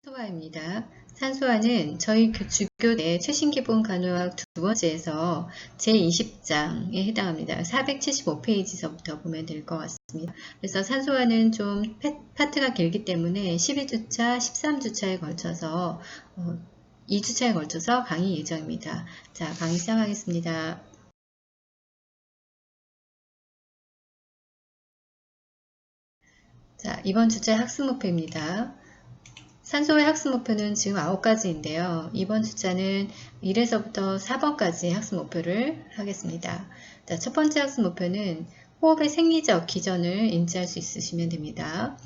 산소화입니다. 산소화는 저희 주교대 최신기본 간호학 두 번째에서 제20장에 해당합니다. 475페이지서부터 보면 될 것 같습니다. 그래서 산소화는 좀 파트가 길기 때문에 12주차, 13주차에 걸쳐서 2주차에 걸쳐서 강의 예정입니다. 자, 강의 시작하겠습니다. 자, 이번 주제 학습 목표입니다. 산소의 학습 목표는 지금 9가지인데요. 이번 주자는 1에서부터 4번까지 학습 목표를 하겠습니다. 자, 첫 번째 학습 목표는 호흡의 생리적 기전을 인지할 수 있으시면 됩니다.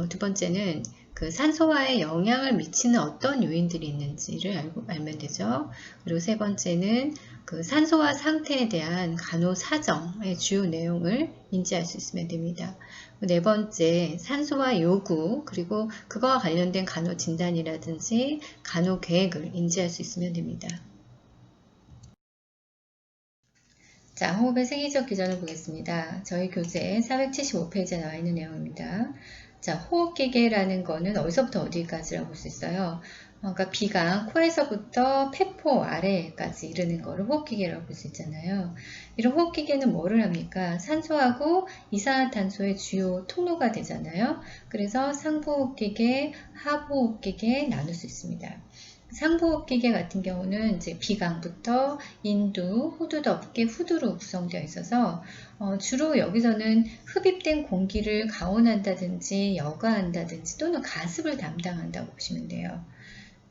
두 번째는 그 산소화에 영향을 미치는 어떤 요인들이 있는지를 알면 되죠. 그리고 세 번째는 그 산소화 상태에 대한 간호사정의 주요 내용을 인지할 수 있으면 됩니다. 네 번째, 산소화 요구, 그리고 그거와 관련된 간호 진단이라든지 간호 계획을 인지할 수 있으면 됩니다. 자, 호흡의 생리적 기전을 보겠습니다. 저희 교재 475페이지에 나와 있는 내용입니다. 자, 호흡기계라는 거는 어디서부터 어디까지라고 볼 수 있어요? 그러니까 비강, 코에서부터 폐포 아래까지 이르는 거를 호흡기계라고 볼 수 있잖아요. 이런 호흡기계는 뭐를 합니까? 산소하고 이산화탄소의 주요 통로가 되잖아요. 그래서 상부호흡기계, 하부호흡기계 나눌 수 있습니다. 상부호흡기계 같은 경우는 이제 비강부터 인두, 후두덮개, 후두로 구성되어 있어서 주로 여기서는 흡입된 공기를 가온한다든지 여과한다든지 또는 가습을 담당한다고 보시면 돼요.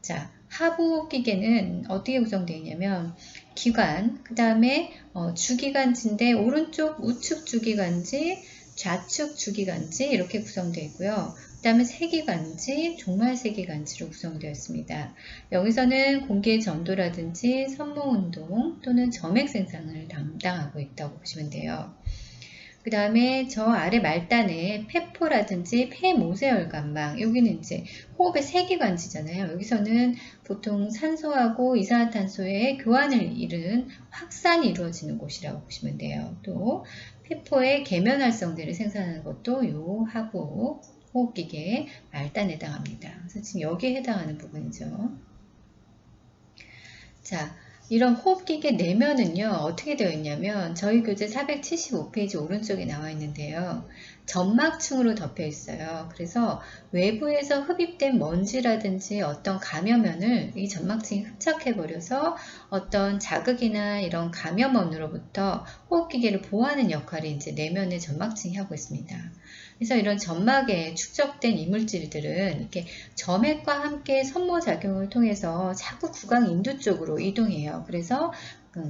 자, 하부호흡기계는 어떻게 구성되어 있냐면 기관, 그 다음에 주기관지인데 오른쪽 우측 주기관지, 좌측 주기관지 이렇게 구성되어 있고요. 그 다음에 세기관지, 종말 세기관지로 구성되어 있습니다. 여기서는 공기의 전도라든지 선모운동 또는 점액 생산을 담당하고 있다고 보시면 돼요. 그 다음에 저 아래 말단에 폐포라든지 폐모세혈관망, 여기는 이제 호흡의 세기관지잖아요. 여기서는 보통 산소하고 이산화탄소의 교환을 이룬 확산이 이루어지는 곳이라고 보시면 돼요. 또 폐포의 계면 활성제를 생산하는 것도 요 하부 호흡기계 말단에 해당합니다. 그래서 지금 여기에 해당하는 부분이죠. 자, 이런 호흡기계 내면은요, 어떻게 되어 있냐면, 저희 교재 475페이지 오른쪽에 나와 있는데요. 점막층으로 덮여 있어요. 그래서 외부에서 흡입된 먼지라든지 어떤 감염원을 이 점막층이 흡착해버려서 어떤 자극이나 이런 감염원으로부터 호흡기계를 보호하는 역할을 이제 내면의 점막층이 하고 있습니다. 그래서 이런 점막에 축적된 이물질들은 이렇게 점액과 함께 선모작용을 통해서 자꾸 구강 인두 쪽으로 이동해요. 그래서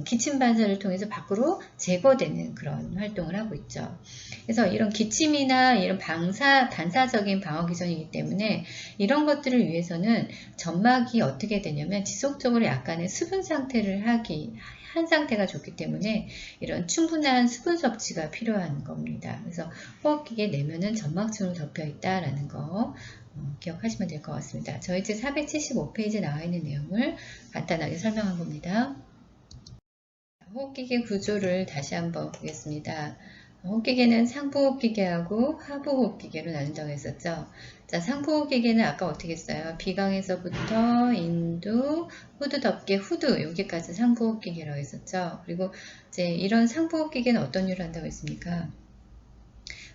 기침 반사를 통해서 밖으로 제거되는 그런 활동을 하고 있죠. 그래서 이런 기침이나 이런 반사적인 방어 기전이기 때문에 이런 것들을 위해서는 점막이 어떻게 되냐면 지속적으로 약간의 수분 상태를 한 상태가 좋기 때문에 이런 충분한 수분 섭취가 필요한 겁니다. 그래서 호흡기계 내면은 점막층으로 덮여 있다라는 거 기억하시면 될 것 같습니다. 저희 제 475페이지에 나와 있는 내용을 간단하게 설명한 겁니다. 호흡기계 구조를 다시 한번 보겠습니다. 호흡기계는 상부호흡기계하고 하부호흡기계로 나눈다고 했었죠. 자, 상부호흡기계는 아까 어떻게 했어요? 비강에서부터 인두, 후두덮개, 후두 여기까지 상부호흡기계라고 했었죠. 그리고 이제 이런 상부호흡기계는 어떤 일을 한다고 했습니까?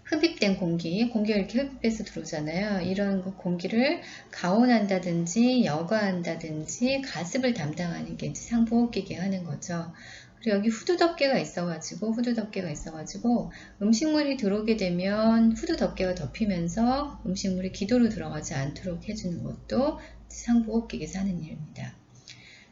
흡입된 공기가 이렇게 흡입해서 들어오잖아요. 이런 공기를 가온한다든지 여과한다든지 가습을 담당하는 게 이제 상부호흡기계 하는 거죠. 그리고 여기 후두덮개가 있어가지고 음식물이 들어오게 되면 후두덮개가 덮이면서 음식물이 기도로 들어가지 않도록 해주는 것도 상부호흡기계에서 하는 일입니다.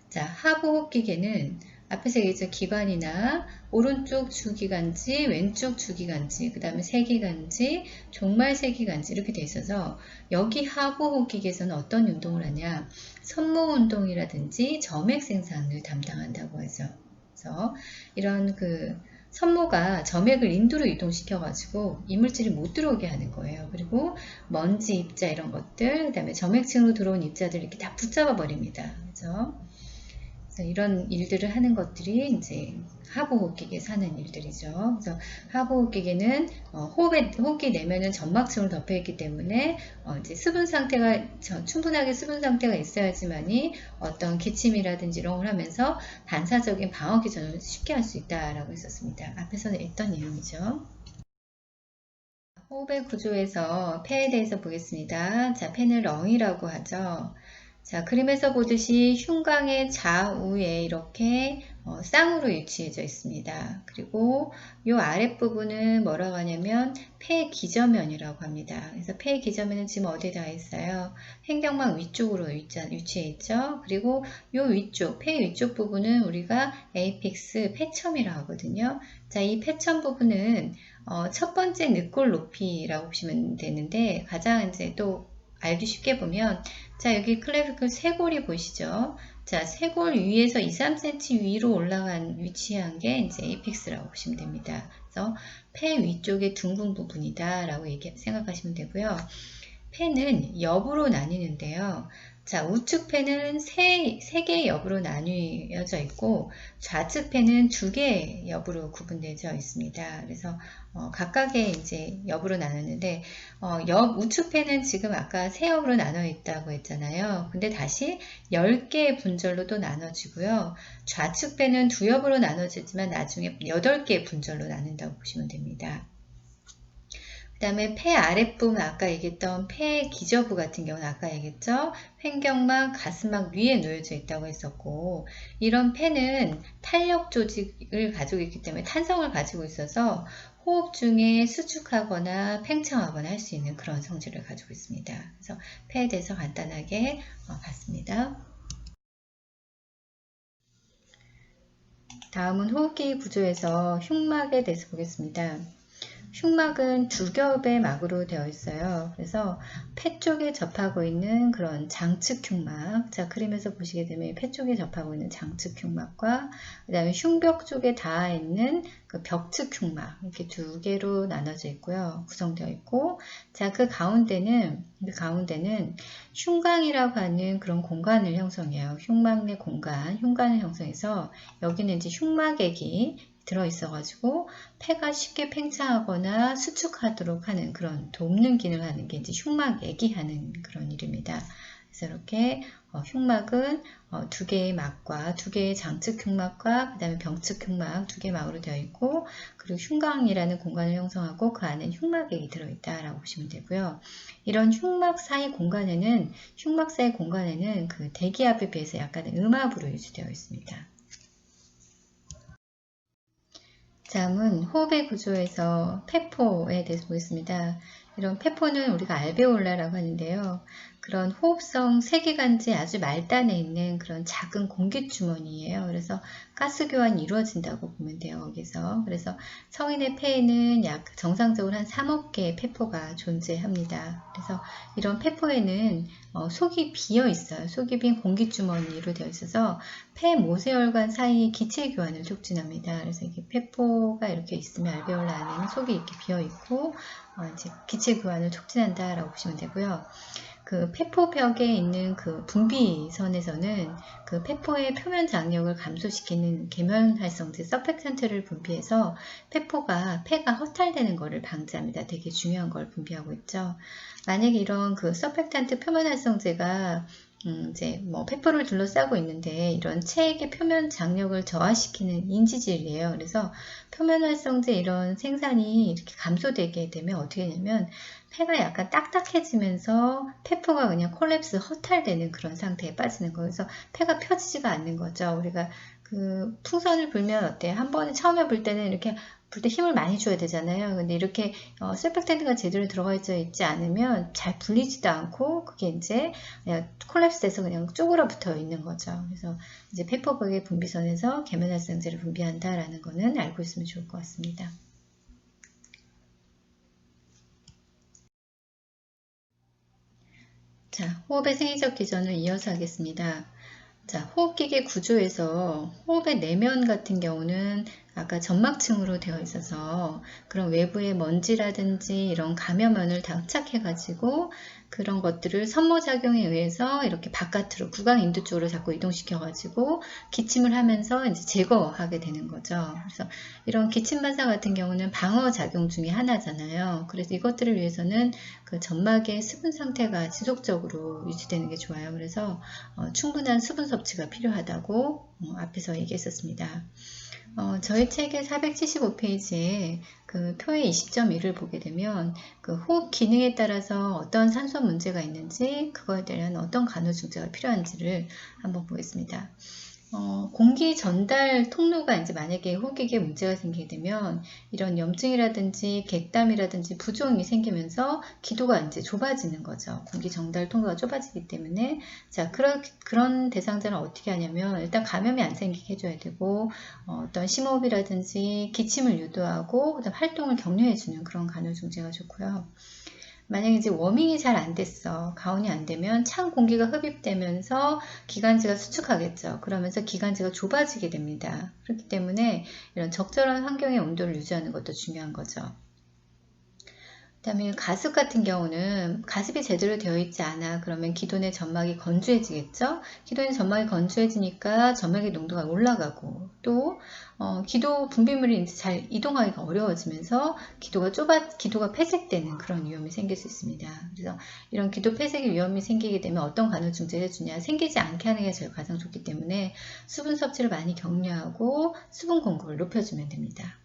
자, 하부호흡기계는 앞에서 얘기했죠. 기관이나 오른쪽 주기관지, 왼쪽 주기관지, 그 다음에 세기관지, 종말 세기관지 이렇게 돼 있어서 여기 하부호흡기계에서는 어떤 운동을 하냐? 선모운동이라든지 점액 생산을 담당한다고 하죠. 그래서 이런 선모가 점액을 인두로 이동시켜가지고 이물질이 못 들어오게 하는 거예요. 그리고 먼지, 입자 이런 것들, 그 다음에 점액층으로 들어온 입자들 이렇게 다 붙잡아 버립니다. 그죠? 그래서 이런 일들을 하는 것들이 이제 하부호흡기계에 사는 일들이죠. 그래서 하부호흡기계는 호흡기 내면은 점막층으로 덮여 있기 때문에 이제 수분 상태가 충분하게 수분 상태가 있어야지만이 어떤 기침이라든지 이런 걸 하면서 반사적인 방어 기전을 쉽게 할 수 있다라고 했었습니다. 앞에서는 했던 내용이죠. 호흡의 구조에서 폐에 대해서 보겠습니다. 자, 폐는 렁이라고 하죠. 자, 그림에서 보듯이 흉곽의 좌우에 이렇게 쌍으로 위치해져 있습니다. 그리고 이 아랫부분은 뭐라고 하냐면 폐 기저면이라고 합니다. 그래서 폐 기저면은 지금 어디에 닿아 있어요? 횡격막 위쪽으로 위치해 있죠. 그리고 이 위쪽, 폐 위쪽 부분은 우리가 에이픽스 폐첨이라고 하거든요. 자, 이 폐첨 부분은 첫 번째 늑골 높이라고 보시면 되는데 가장 이제 또 알기 쉽게 보면 자, 여기 클래비클 쇄골이 보이시죠? 자, 쇄골 위에서 2, 3cm 위로 올라간 위치한 게 이제 에이픽스라고 보시면 됩니다. 그래서 폐 위쪽의 둥근 부분이다 라고 생각하시면 되고요. 폐는 옆으로 나뉘는데요. 자, 우측 폐는 세 개의 옆으로 나뉘어져 있고 좌측 폐는 2개의 옆으로 구분되어 있습니다. 그래서 각각의 이제 옆으로 나눴는데 우측 폐는 지금 아까 세 옆으로 나눠 있다고 했잖아요. 근데 다시 10개의 분절로 또 나눠지고요. 좌측 폐는 2옆으로 나눠지지만 나중에 8개의 분절로 나눈다고 보시면 됩니다. 그 다음에 폐 아랫부분 아까 얘기했던 폐 기저부 같은 경우는 아까 얘기했죠. 횡격막, 가슴막 위에 놓여져 있다고 했었고 이런 폐는 탄력 조직을 가지고 있기 때문에 탄성을 가지고 있어서 호흡 중에 수축하거나 팽창하거나 할 수 있는 그런 성질을 가지고 있습니다. 그래서 폐에 대해서 간단하게 봤습니다. 다음은 호흡기 구조에서 흉막에 대해서 보겠습니다. 흉막은 2겹의 막으로 되어 있어요. 그래서 폐 쪽에 접하고 있는 그런 장측 흉막, 자 그림에서 보시게 되면 폐 쪽에 접하고 있는 장측 흉막과 그 다음에 흉벽 쪽에 닿아 있는 그 벽측 흉막 이렇게 2개로 나눠져 있고요. 구성되어 있고, 자 그 가운데는 흉광이라고 하는 그런 공간을 형성해요. 흉막 내 공간, 흉관을 형성해서 여기는 이제 흉막액이 들어있어가지고 폐가 쉽게 팽창하거나 수축하도록 하는 그런 돕는 기능을 하는 게 이제 흉막액이 하는 그런 일입니다. 그래서 이렇게 흉막은 2개의 막과 2개의 장측 흉막과 그 다음에 병측 흉막 2개의 막으로 되어 있고 그리고 흉곽이라는 공간을 형성하고 그 안에 흉막액이 들어있다라고 보시면 되고요. 이런 흉막 사이 공간에는 그 대기압에 비해서 약간 음압으로 유지되어 있습니다. 다음은 호흡의 구조에서 폐포에 대해서 보겠습니다. 이런 폐포는 우리가 알베올라라고 하는데요. 그런 호흡성 세기관지 아주 말단에 있는 그런 작은 공기주머니예요. 그래서 가스 교환이 이루어진다고 보면 돼요. 거기서. 그래서 성인의 폐에는 약 정상적으로 한 3억 개의 폐포가 존재합니다. 그래서 이런 폐포에는 속이 비어 있어요. 속이 빈 공기주머니로 되어 있어서 폐 모세혈관 사이 기체 교환을 촉진합니다. 그래서 이게 폐포가 이렇게 있으면 알베올라 안에는 속이 이렇게 비어 있고 이제 기체 교환을 촉진한다라고 보시면 되고요. 그 폐포벽에 있는 그 분비선에서는 그 폐포의 표면 장력을 감소시키는 계면활성제 서펙탄트를 분비해서 폐가 허탈되는 것을 방지합니다. 되게 중요한 걸 분비하고 있죠. 만약에 이런 그 서펙탄트 표면활성제가 이제 뭐 폐포를 둘러싸고 있는데 이런 체액의 표면 장력을 저하시키는 인지질이에요. 그래서 표면활성제 이런 생산이 이렇게 감소되게 되면 어떻게 되냐면 폐가 약간 딱딱해지면서 폐포가 그냥 콜랩스 허탈되는 그런 상태에 빠지는 거예요. 그래서 폐가 펴지지가 않는 거죠. 우리가 그 풍선을 불면 어때요? 한 번에 처음에 불 때는 이렇게 불 때 힘을 많이 줘야 되잖아요. 근데 이렇게 서펙탄트가 제대로 들어가 있지 않으면 잘 불리지도 않고 그게 이제 그냥 콜랩스돼서 그냥 쪼그라붙어 있는 거죠. 그래서 이제 폐포벽의 분비선에서 계면활성제를 분비한다라는 거는 알고 있으면 좋을 것 같습니다. 자, 호흡의 생리적 기전을 이어서 하겠습니다. 자, 호흡기계 구조에서 호흡의 내면 같은 경우는 아까 점막층으로 되어 있어서 그런 외부의 먼지라든지 이런 감염원을 다 흡착해 가지고 그런 것들을 선모작용에 의해서 이렇게 바깥으로 구강인두 쪽으로 자꾸 이동시켜가지고 기침을 하면서 이제 제거하게 되는 거죠. 그래서 이런 기침 반사 같은 경우는 방어 작용 중에 하나잖아요. 그래서 이것들을 위해서는 그 점막의 수분 상태가 지속적으로 유지되는 게 좋아요. 그래서 충분한 수분 섭취가 필요하다고 앞에서 얘기했었습니다. 저희 책의 475페이지에 그 표의 20.1을 보게 되면 그 호흡 기능에 따라서 어떤 산소 문제가 있는지 그거에 대한 어떤 간호중재가 필요한지를 한번 보겠습니다. 공기 전달 통로가 이제 만약에 호흡기에 문제가 생기게 되면 이런 염증이라든지 객담이라든지 부종이 생기면서 기도가 이제 좁아지는 거죠. 공기 전달 통로가 좁아지기 때문에 자 그런 대상자는 어떻게 하냐면 일단 감염이 안 생기게 해줘야 되고 어떤 심호흡이라든지 기침을 유도하고 그다음 활동을 격려해주는 그런 간호중재가 좋고요. 만약에 이제 워밍이 잘 안 됐어. 가온이 안 되면 찬 공기가 흡입되면서 기관지가 수축하겠죠. 그러면서 기관지가 좁아지게 됩니다. 그렇기 때문에 이런 적절한 환경의 온도를 유지하는 것도 중요한 거죠. 그 다음에 가습 같은 경우는 가습이 제대로 되어 있지 않아. 그러면 기존의 점막이 건조해지겠죠. 기존의 점막이 건조해지니까 점막의 농도가 올라가고 또 기도 분비물이 이제 잘 이동하기가 어려워지면서 기도가 폐색되는 그런 위험이 생길 수 있습니다. 그래서 이런 기도 폐색의 위험이 생기게 되면 어떤 간헐중재를 해주냐, 생기지 않게 하는 게 제일 가장 좋기 때문에 수분 섭취를 많이 격려하고 수분 공급을 높여주면 됩니다.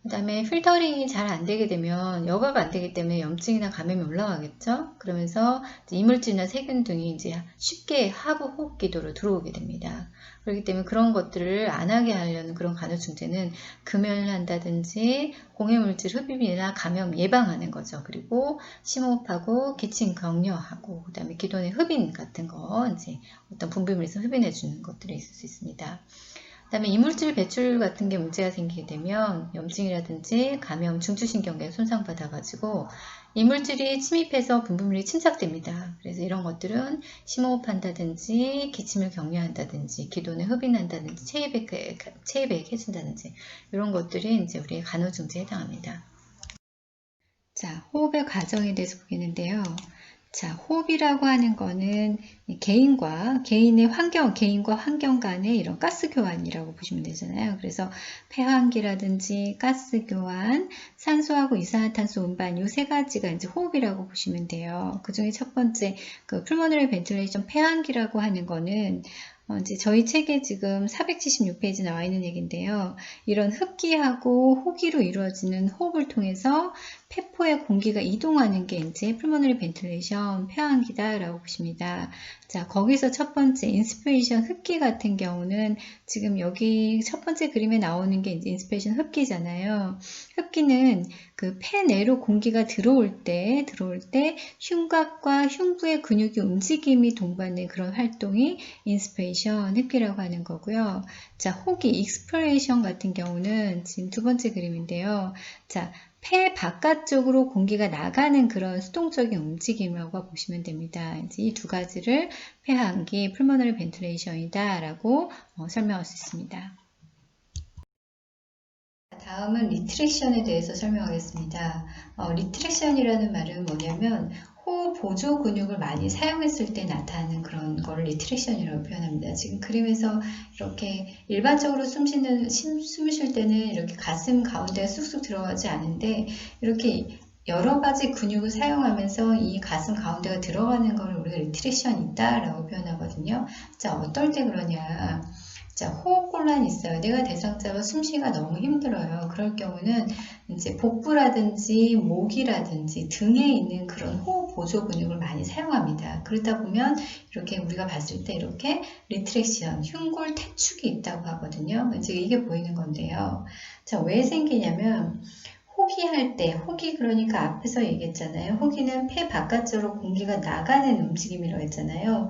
그 다음에 필터링이 잘 안 되게 되면 여과가 안 되기 때문에 염증이나 감염이 올라가겠죠. 그러면서 이물질이나 세균 등이 이제 쉽게 하부 호흡기도로 들어오게 됩니다. 그렇기 때문에 그런 것들을 안 하게 하려는 그런 간헐중재는 금연을 한다든지 공해물질 흡입이나 감염 예방하는 거죠. 그리고 심호흡하고 기침 격려하고 그 다음에 기존의 흡인 같은 거 이제 어떤 분비물에서 흡인해 주는 것들이 있을 수 있습니다. 그 다음에 이물질 배출 같은 게 문제가 생기게 되면 염증이라든지 감염, 중추신경계가 손상받아가지고 이물질이 침입해서 분비물이 침착됩니다. 그래서 이런 것들은 심호흡한다든지 기침을 격려한다든지 기존에 흡인한다든지 체외백 해준다든지 이런 것들이 이제 우리의 간헐중재에 해당합니다. 자, 호흡의 과정에 대해서 보겠는데요. 자, 호흡이라고 하는 거는 개인과 환경 간의 이런 가스 교환이라고 보시면 되잖아요. 그래서 폐환기라든지 가스 교환, 산소하고 이산화탄소 운반 이 세 가지가 이제 호흡이라고 보시면 돼요. 그 중에 첫 번째 그 풀모너리 벤틸레이션 폐환기라고 하는 거는 이제 저희 책에 지금 476페이지 나와 있는 얘기인데요. 이런 흡기하고 호기로 이루어지는 호흡을 통해서 폐포에 공기가 이동하는 게 이제 풀모너리 벤틸레이션 폐환기다라고 보십니다. 자, 거기서 첫 번째 인스피레이션 흡기 같은 경우는 지금 여기 첫 번째 그림에 나오는 게 이제 인스피레이션 흡기잖아요. 흡기는 그 폐 내로 공기가 들어올 때 흉곽과 흉부의 근육의 움직임이 동반된 그런 활동이 인스피레이션 흡기라고 하는 거고요. 자, 호기 익스피레이션 같은 경우는 지금 두 번째 그림인데요. 자, 폐 바깥쪽으로 공기가 나가는 그런 수동적인 움직임이라고 보시면 됩니다. 이제 이 두 가지를 폐환기, 풀모너리 벤틸레이션이다 라고 설명할 수 있습니다. 다음은 리트렉션에 대해서 설명하겠습니다. 리트렉션이라는 말은 뭐냐면 호흡 보조 근육을 많이 사용했을 때 나타나는 그런 거를 리트렉션이라고 표현합니다. 지금 그림에서 이렇게 일반적으로 숨을 쉴 때는 이렇게 가슴 가운데가 쑥쑥 들어가지 않은데 이렇게 여러 가지 근육을 사용하면서 이 가슴 가운데가 들어가는 걸 우리가 리트렉션이 있다라고 표현하거든요. 자, 어떨 때 그러냐. 자, 호흡곤란이 있어요. 내가 대상자가 숨쉬기가 너무 힘들어요. 그럴 경우는 이제 복부라든지 목이라든지 등에 있는 그런 호흡 보조 근육을 많이 사용합니다. 그러다 보면 이렇게 우리가 봤을 때 이렇게 리트렉션, 흉골 퇴축이 있다고 하거든요. 이제 이게 보이는 건데요. 자, 왜 생기냐면 호기할 때, 호기 그러니까 앞에서 얘기했잖아요. 호기는 폐 바깥으로 공기가 나가는 움직임이라고 했잖아요.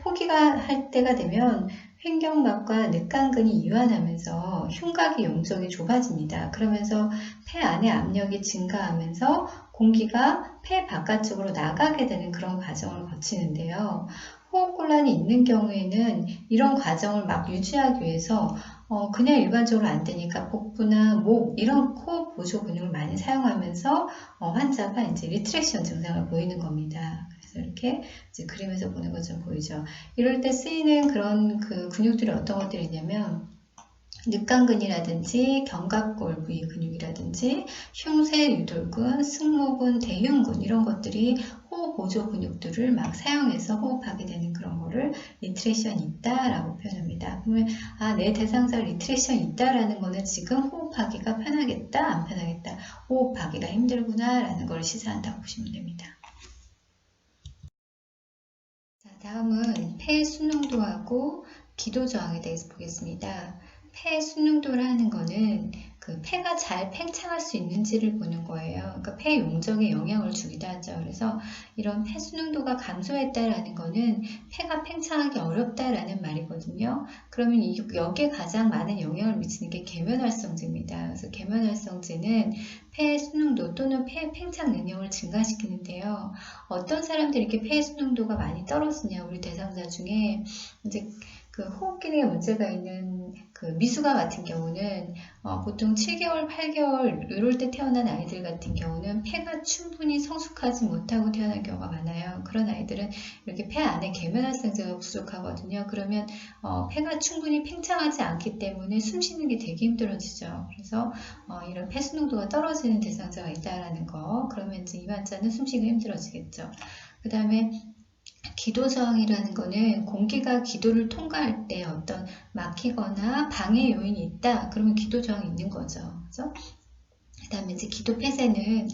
호기가 할 때가 되면 횡격막과 늑간근이 이완하면서 흉곽의 용적이 좁아집니다. 그러면서 폐 안의 압력이 증가하면서 공기가 폐 바깥쪽으로 나가게 되는 그런 과정을 거치는데요. 호흡곤란이 있는 경우에는 이런 과정을 막 유지하기 위해서 그냥 일반적으로 안 되니까 복부나 목 이런 코어 보조 근육을 많이 사용하면서 환자가 이제 리트랙션 증상을 보이는 겁니다. 그래서 이렇게 이제 그림에서 보는 것처럼 보이죠. 이럴 때 쓰이는 그런 그 근육들이 어떤 것들이 있냐면 늑간근이라든지 견갑골 부위 근육이라든지 흉쇄 유돌근, 승모근, 대흉근 이런 것들이 호흡 보조 근육들을 막 사용해서 호흡하게 되는 그런 거를 리트랙션이 있다라고 표현합니다. 그러면 내 대상자 리트랙션이 있다라는 거는 지금 호흡하기가 편하겠다, 안 편하겠다, 호흡하기가 힘들구나라는 걸 시사한다고 보시면 됩니다. 자, 다음은 폐 순응도하고 기도 저항에 대해서 보겠습니다. 폐 순응도라는 거는 그 폐가 잘 팽창할 수 있는지를 보는 거예요. 그러니까 폐 용적에 영향을 주기도 하죠. 그래서 이런 폐 순응도가 감소했다라는 거는 폐가 팽창하기 어렵다라는 말이거든요. 그러면 여기에 가장 많은 영향을 미치는 게 계면활성제입니다. 그래서 계면활성제는 폐 순응도 또는 폐 팽창 능력을 증가시키는데요. 어떤 사람들이 이렇게 폐 순응도가 많이 떨어지냐, 우리 대상자 중에 이제 그 호흡 기능에 문제가 있는 그 미숙아 같은 경우는 보통 7개월, 8개월 이럴 때 태어난 아이들 같은 경우는 폐가 충분히 성숙하지 못하고 태어난 경우가 많아요. 그런 아이들은 이렇게 폐 안에 계면활성제가 부족하거든요. 그러면 폐가 충분히 팽창하지 않기 때문에 숨 쉬는 게 되게 힘들어지죠. 그래서 이런 폐 순응도가 떨어지는 대상자가 있다라는 거, 그러면 이제 이 환자는 숨쉬기가 힘들어지겠죠. 그 다음에 기도 저항이라는 거는 공기가 기도를 통과할 때 어떤 막히거나 방해 요인이 있다. 그러면 기도 저항이 있는 거죠. 그죠? 그 다음에 이제 기도 폐쇄는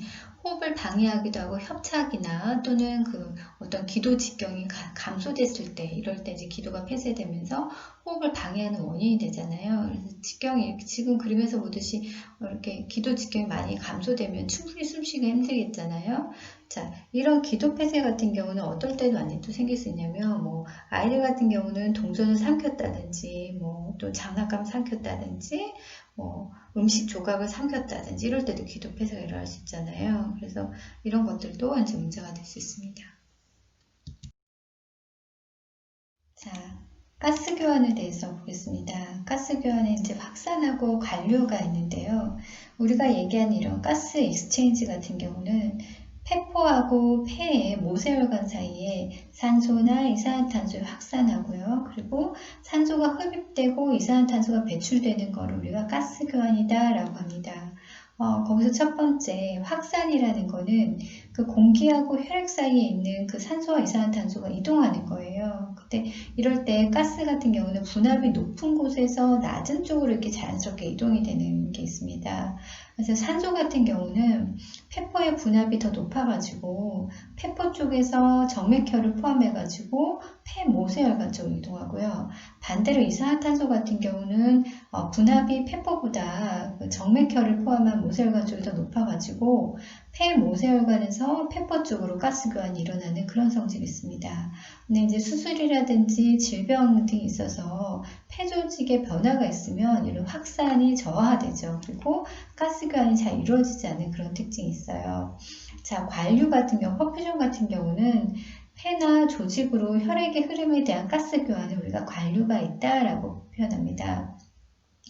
호흡을 방해하기도 하고 협착이나 또는 그 어떤 기도 직경이 감소됐을 때, 이럴 때 이제 기도가 폐쇄되면서 호흡을 방해하는 원인이 되잖아요. 그래서 직경이 지금 그림에서 보듯이 이렇게 기도 직경이 많이 감소되면 충분히 숨쉬기가 힘들겠잖아요. 자, 이런 기도 폐쇄 같은 경우는 어떨 때도 안 또 생길 수 있냐면, 아이들 같은 경우는 동전을 삼켰다든지, 또 장난감 삼켰다든지, 음식 조각을 삼켰다든지 이럴 때도 기도 폐쇄가 일어날 수 있잖아요. 그래서 이런 것들도 이제 문제가 될 수 있습니다. 자, 가스 교환에 대해서 보겠습니다. 가스 교환에 이제 확산하고 관류가 있는데요. 우리가 얘기하는 이런 가스 익스체인지 같은 경우는 폐포하고 폐의 모세혈관 사이에 산소나 이산화탄소를 확산하고요. 그리고 산소가 흡입되고 이산화탄소가 배출되는 것을 우리가 가스 교환이다 라고 합니다. 거기서 첫 번째 확산이라는 거는 그 공기하고 혈액 사이에 있는 그 산소와 이산화탄소가 이동하는 거예요. 근데 이럴 때 가스 같은 경우는 분압이 높은 곳에서 낮은 쪽으로 이렇게 자연스럽게 이동이 되는 게 있습니다. 그래서 산소 같은 경우는 폐포의 분압이 더 높아가지고 폐포 쪽에서 정맥혈을 포함해가지고 폐모세혈관 쪽으로 이동하고요. 반대로 이산화탄소 같은 경우는 분압이 폐포보다 그 정맥혈을 포함한 모세혈관 쪽이 더 높아가지고 폐모세혈관에서 폐포 쪽으로 가스 교환이 일어나는 그런 성질이 있습니다. 근데 이제 수술이라든지 질병 등이 있어서 폐 조직에 변화가 있으면 이런 확산이 저하되죠. 그리고 가스 교환이 잘 이루어지지 않는 그런 특징이 있어요. 자, 관류 같은 경우, 퍼퓨전 같은 경우는 폐나 조직으로 혈액의 흐름에 대한 가스 교환을 우리가 관류가 있다라고 표현합니다.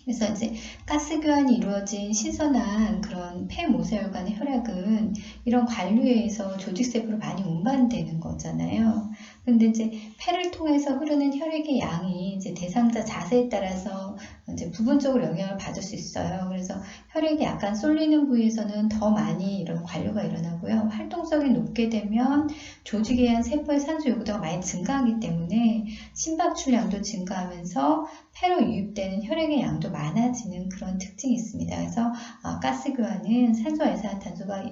그래서 이제 가스 교환이 이루어진 신선한 그런 폐모세혈관의 혈액은 이런 관류에 의해서 조직세포로 많이 운반되는 거잖아요. 근데 이제 폐를 통해서 흐르는 혈액의 양이 이제 대상자 자세에 따라서 이제 부분적으로 영향을 받을 수 있어요. 그래서 혈액이 약간 쏠리는 부위에서는 더 많이 이런 관류가 일어나고요. 활동성이 높게 되면 조직에 의한 세포의 산소 요구도가 많이 증가하기 때문에 심박출량도 증가하면서 폐로 유입되는 혈액의 양도 많아지는 그런 특징이 있습니다. 그래서 가스 교환은 산소와 이산화탄소가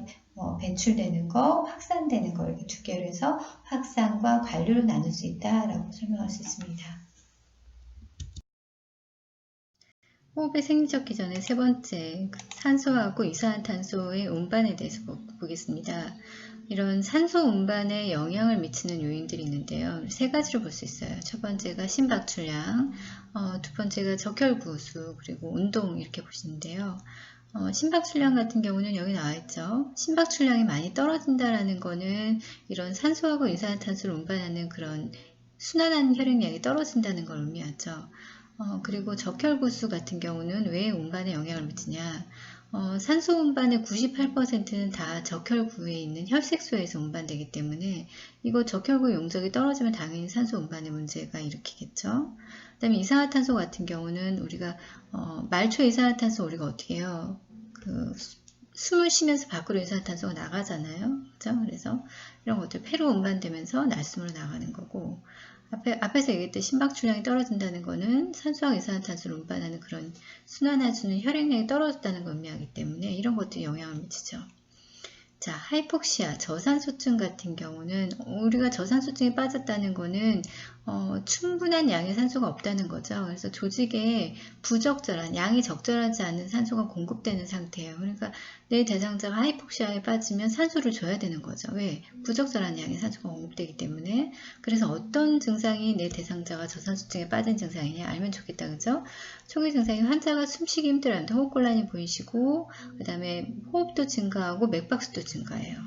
배출되는 거, 확산되는 거 이렇게 두 개로 해서 확산과 관류로 나눌 수 있다라고 설명할 수 있습니다. 호흡의 생리적 기전의 세 번째, 산소하고 이산화탄소의 운반에 대해서 보겠습니다. 이런 산소 운반에 영향을 미치는 요인들이 있는데요. 세 가지로 볼 수 있어요. 첫 번째가 심박출량, 두 번째가 적혈구수, 그리고 운동 이렇게 보시는데요. 심박출량 같은 경우는 여기 나와 있죠. 심박출량이 많이 떨어진다라는 거는 이런 산소하고 이산화탄소를 운반하는 그런 순환하는 혈액량이 떨어진다는 걸 의미하죠. 그리고 적혈구수 같은 경우는 왜 운반에 영향을 미치냐? 산소 운반의 98%는 다 적혈구에 있는 혈색소에서 운반되기 때문에 이거 적혈구 용적이 떨어지면 당연히 산소 운반에 문제가 일으키겠죠. 그 다음에 이산화탄소 같은 경우는 우리가 말초 이산화탄소 우리가 어떻게 해요? 숨을 쉬면서 밖으로 이산화탄소가 나가잖아요. 그죠? 그래서 이런 것들 폐로 운반되면서 날숨으로 나가는 거고, 앞에서 얘기했듯이 심박출량이 떨어진다는 거는 산소와 이산화탄소를 운반하는 그런 순환해주는 혈액량이 떨어졌다는 걸 의미하기 때문에 이런 것들이 영향을 미치죠. 자, 하이폭시아, 저산소증 같은 경우는 우리가 저산소증에 빠졌다는 거는 충분한 양의 산소가 없다는 거죠. 그래서 조직에 부적절한, 양이 적절하지 않은 산소가 공급되는 상태예요. 그러니까 내 대상자가 하이폭시아에 빠지면 산소를 줘야 되는 거죠. 왜? 부적절한 양의 산소가 공급되기 때문에. 그래서 어떤 증상이 내 대상자가 저산소증에 빠진 증상이냐 알면 좋겠다. 그죠? 초기 증상이 환자가 숨쉬기 힘들어합니다. 호흡곤란이 보이시고 그 다음에 호흡도 증가하고 맥박수도 증가해요.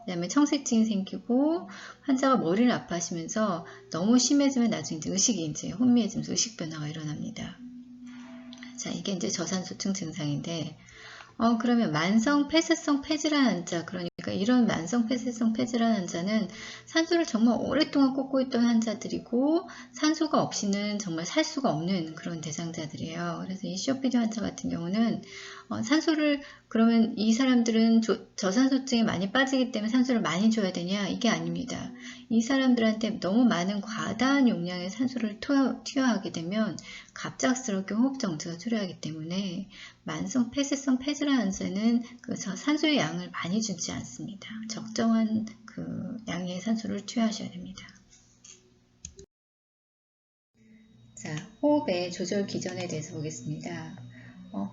그 다음에 청색증이 생기고 환자가 머리를 아파하시면서 너무 심해지면 나중에 이제 의식이 이제 혼미해지면서 의식 변화가 일어납니다. 자, 이게 이제 저산소증 증상인데 그러면 만성 폐쇄성 폐질환 환자, 그러니까 이런 만성 폐쇄성 폐질환 환자는 산소를 정말 오랫동안 꽂고 있던 환자들이고 산소가 없이는 정말 살 수가 없는 그런 대상자들이에요. 그래서 이 COPD 환자 같은 경우는 산소를 그러면 이 사람들은 저산소증에 많이 빠지기 때문에 산소를 많이 줘야 되냐? 이게 아닙니다. 이 사람들한테 너무 많은 과다한 용량의 산소를 투여하게 되면 갑작스럽게 호흡정지가 초래하기 때문에 만성 폐쇄성 폐질환 환자는 산소의 양을 많이 주지 않습니다. 적정한 그 양의 산소를 투여하셔야 됩니다. 자, 호흡의 조절 기전에 대해서 보겠습니다.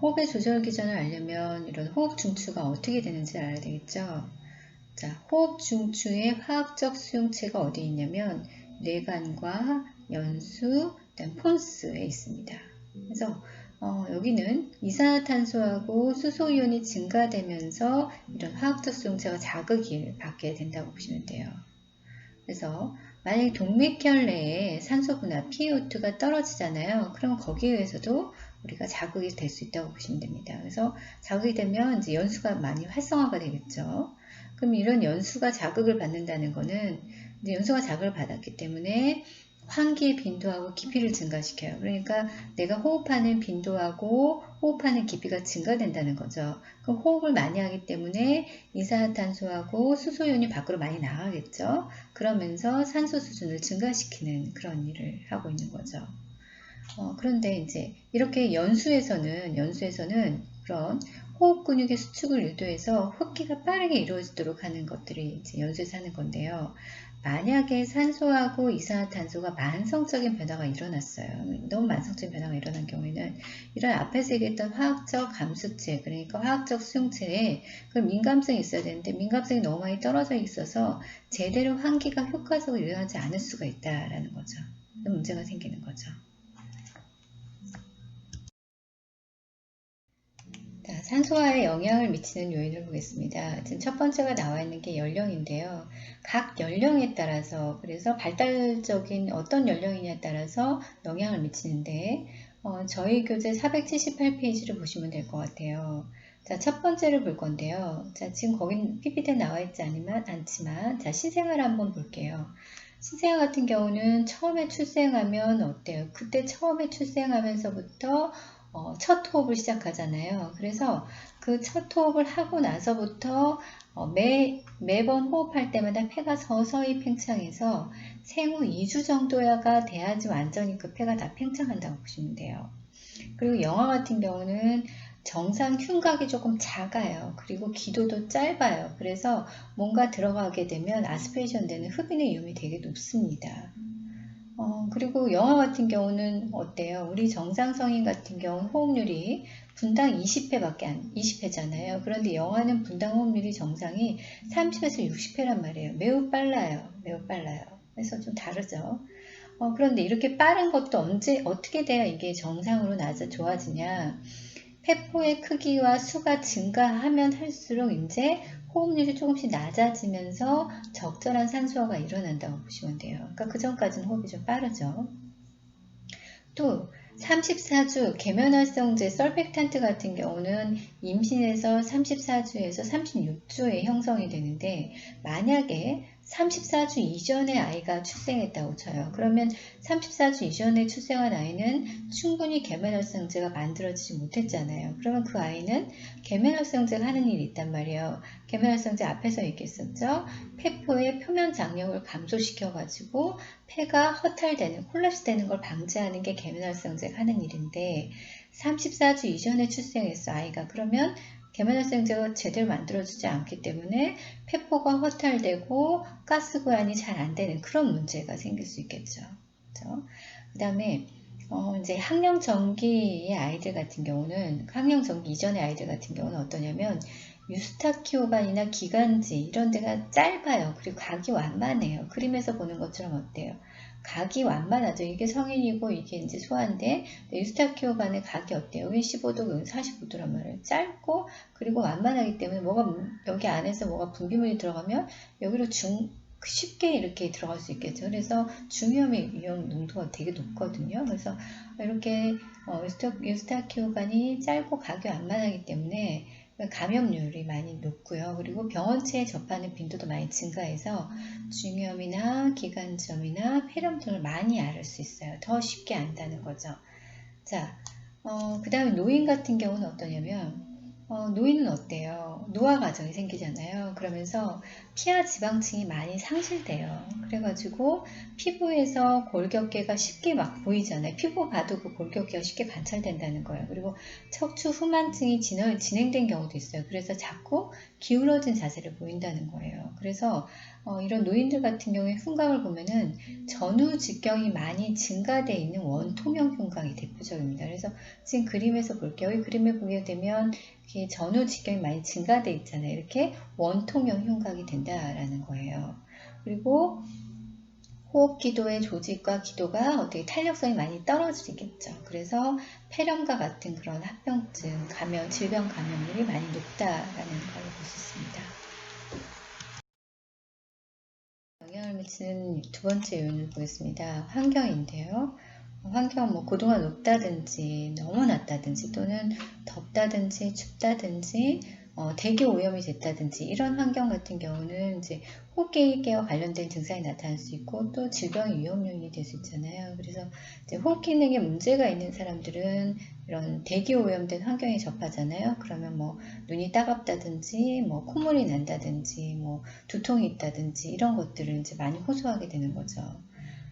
호흡의 조절 기전을 알려면 이런 호흡 중추가 어떻게 되는지 알아야 되겠죠. 자, 호흡 중추의 화학적 수용체가 어디에 있냐면 뇌관과 연수, 그다음 폰스에 있습니다. 그래서 여기는 이산화탄소하고 수소이온이 증가되면서 이런 화학적 수용체가 자극을 받게 된다고 보시면 돼요. 그래서 만약에 동맥혈 내에 산소분화 PaO2가 떨어지잖아요. 그럼 거기에 의해서도 우리가 자극이 될 수 있다고 보시면 됩니다. 그래서 자극이 되면 이제 연수가 많이 활성화가 되겠죠. 그럼 이런 연수가 자극을 받는다는 거는 이제 연수가 자극을 받았기 때문에 환기의 빈도하고 깊이를 증가시켜요. 그러니까 내가 호흡하는 빈도하고 호흡하는 깊이가 증가된다는 거죠. 그럼 호흡을 많이 하기 때문에 이산화탄소하고 수소이온이 밖으로 많이 나가겠죠. 그러면서 산소 수준을 증가시키는 그런 일을 하고 있는 거죠. 그런데 이제 이렇게 연수에서는 그런 호흡 근육의 수축을 유도해서 흡기가 빠르게 이루어지도록 하는 것들이 이제 연수에서 하는 건데요. 만약에 산소하고 이산화탄소가 만성적인 변화가 일어났어요. 너무 만성적인 변화가 일어난 경우에는 이런 앞에서 얘기했던 화학적 감수체, 그러니까 화학적 수용체에 그 민감성이 있어야 되는데 민감성이 너무 많이 떨어져 있어서 제대로 환기가 효과적으로 일어나지 않을 수가 있다라는 거죠. 문제가 생기는 거죠. 자, 산소화에 영향을 미치는 요인을 보겠습니다. 지금 첫 번째가 나와 있는 게 연령인데요. 각 연령에 따라서, 그래서 발달적인 어떤 연령이냐에 따라서 영향을 미치는데, 저희 교재 478페이지를 보시면 될 것 같아요. 자, 첫 번째를 볼 건데요. 자, 지금 거긴 PPT에 나와 있지 않지만, 자, 신생아를 한번 볼게요. 신생아 같은 경우는 처음에 출생하면 어때요? 그때 처음에 출생하면서부터 첫 호흡을 시작하잖아요. 그래서 그 첫 호흡을 하고 나서부터 매번 호흡할 때마다 폐가 서서히 팽창해서 생후 2주 정도가 돼야지 완전히 그 폐가 다 팽창한다고 보시면 돼요. 그리고 영아 같은 경우는 정상 흉곽이 조금 작아요. 그리고 기도도 짧아요. 그래서 뭔가 들어가게 되면 아스피레이션 되는 흡인의 위험이 되게 높습니다. 그리고 영아 같은 경우는 어때요? 우리 정상 성인 같은 경우는 호흡률이 분당 20회잖아요. 그런데 영아는 분당 호흡률이 정상이 30에서 60회란 말이에요. 매우 빨라요. 그래서 좀 다르죠. 그런데 이렇게 빠른 것도 어떻게 돼야 이게 정상으로 좋아지냐? 폐포의 크기와 수가 증가하면 할수록 이제 호흡률이 조금씩 낮아지면서 적절한 산소화가 일어난다고 보시면 돼요. 그러니까 그 전까지는 호흡이 좀 빠르죠. 또 34주 계면활성제 설펙탄트 같은 경우는 임신에서 34주에서 36주에 형성이 되는데, 만약에 34주 이전에 아이가 출생했다고 쳐요. 그러면 34주 이전에 출생한 아이는 충분히 계면활성제가 만들어지지 못했잖아요. 그러면 그 아이는 계면활성제가 하는 일이 있단 말이에요. 계면활성제 앞에서 얘기했었죠. 폐포의 표면 장력을 감소시켜가지고 폐가 허탈되는, 콜랩스되는 걸 방지하는 게 계면활성제가 하는 일인데, 34주 이전에 출생했어 아이가. 그러면 계면활성제가 제대로 만들어지지 않기 때문에 폐포가 허탈되고 가스고환이 잘 안 되는 그런 문제가 생길 수 있겠죠. 그렇죠? 그 다음에 이제 학령 전기의 아이들 같은 경우는, 학령 전기 이전의 아이들 같은 경우는 어떠냐면, 유스타키오반이나 기관지 이런 데가 짧아요. 그리고 각이 완만해요. 그림에서 보는 것처럼 어때요? 각이 완만하죠. 이게 성인이고 이게 이제 소아인데, 유스타키오반의 각이 어때요? 여기 15도, 여기 45도란 말이에요. 짧고 그리고 완만하기 때문에 뭐가 여기 안에서 뭐가 분비물이 들어가면 여기로 쉽게 이렇게 들어갈 수 있겠죠. 그래서 중위험의 위험 농도가 되게 높거든요. 그래서 이렇게 유스타키오반이 짧고 각이 완만하기 때문에 감염률이 많이 높고요. 그리고 병원체에 접하는 빈도도 많이 증가해서 중이염이나 기관지염이나 폐렴 등을 많이 앓을 수 있어요. 더 쉽게 안다는 거죠. 자, 그 다음에 노인 같은 경우는 어떠냐면, 노인은 어때요? 노화 과정이 생기잖아요. 그러면서 피하 지방층이 많이 상실돼요. 그래가지고 피부에서 골격계가 쉽게 막 보이잖아요. 피부 봐도 그 골격계가 쉽게 관찰된다는 거예요. 그리고 척추 후만증이 진행된 경우도 있어요. 그래서 자꾸 기울어진 자세를 보인다는 거예요. 그래서 이런 노인들 같은 경우에 흉곽을 보면은 전후 직경이 많이 증가되어 있는 원통형 흉곽이 대표적입니다. 그래서 지금 그림에서 볼게요. 이 그림에 보게 되면 전후 직경이 많이 증가되어 있잖아요. 이렇게 원통형 흉곽이 된다라는 거예요. 그리고 호흡기도의 조직과 기도가 어떻게 탄력성이 많이 떨어지겠죠. 그래서 폐렴과 같은 그런 합병증, 질병 감염률이 많이 높다라는 걸 볼 수 있습니다. 영향을 미치는 두 번째 요인을 보겠습니다. 환경인데요. 환경은 뭐 고도가 높다든지 너무 낮다든지 또는 덥다든지 춥다든지 대기 오염이 됐다든지 이런 환경 같은 경우는 이제 호흡기계와 관련된 증상이 나타날 수 있고 또 질병의 위험 요인이 될 수 있잖아요. 그래서 이제 호흡 기능에 문제가 있는 사람들은 이런 대기 오염된 환경에 접하잖아요. 그러면 뭐 눈이 따갑다든지 뭐 콧물이 난다든지 뭐 두통이 있다든지 이런 것들을 이제 많이 호소하게 되는 거죠.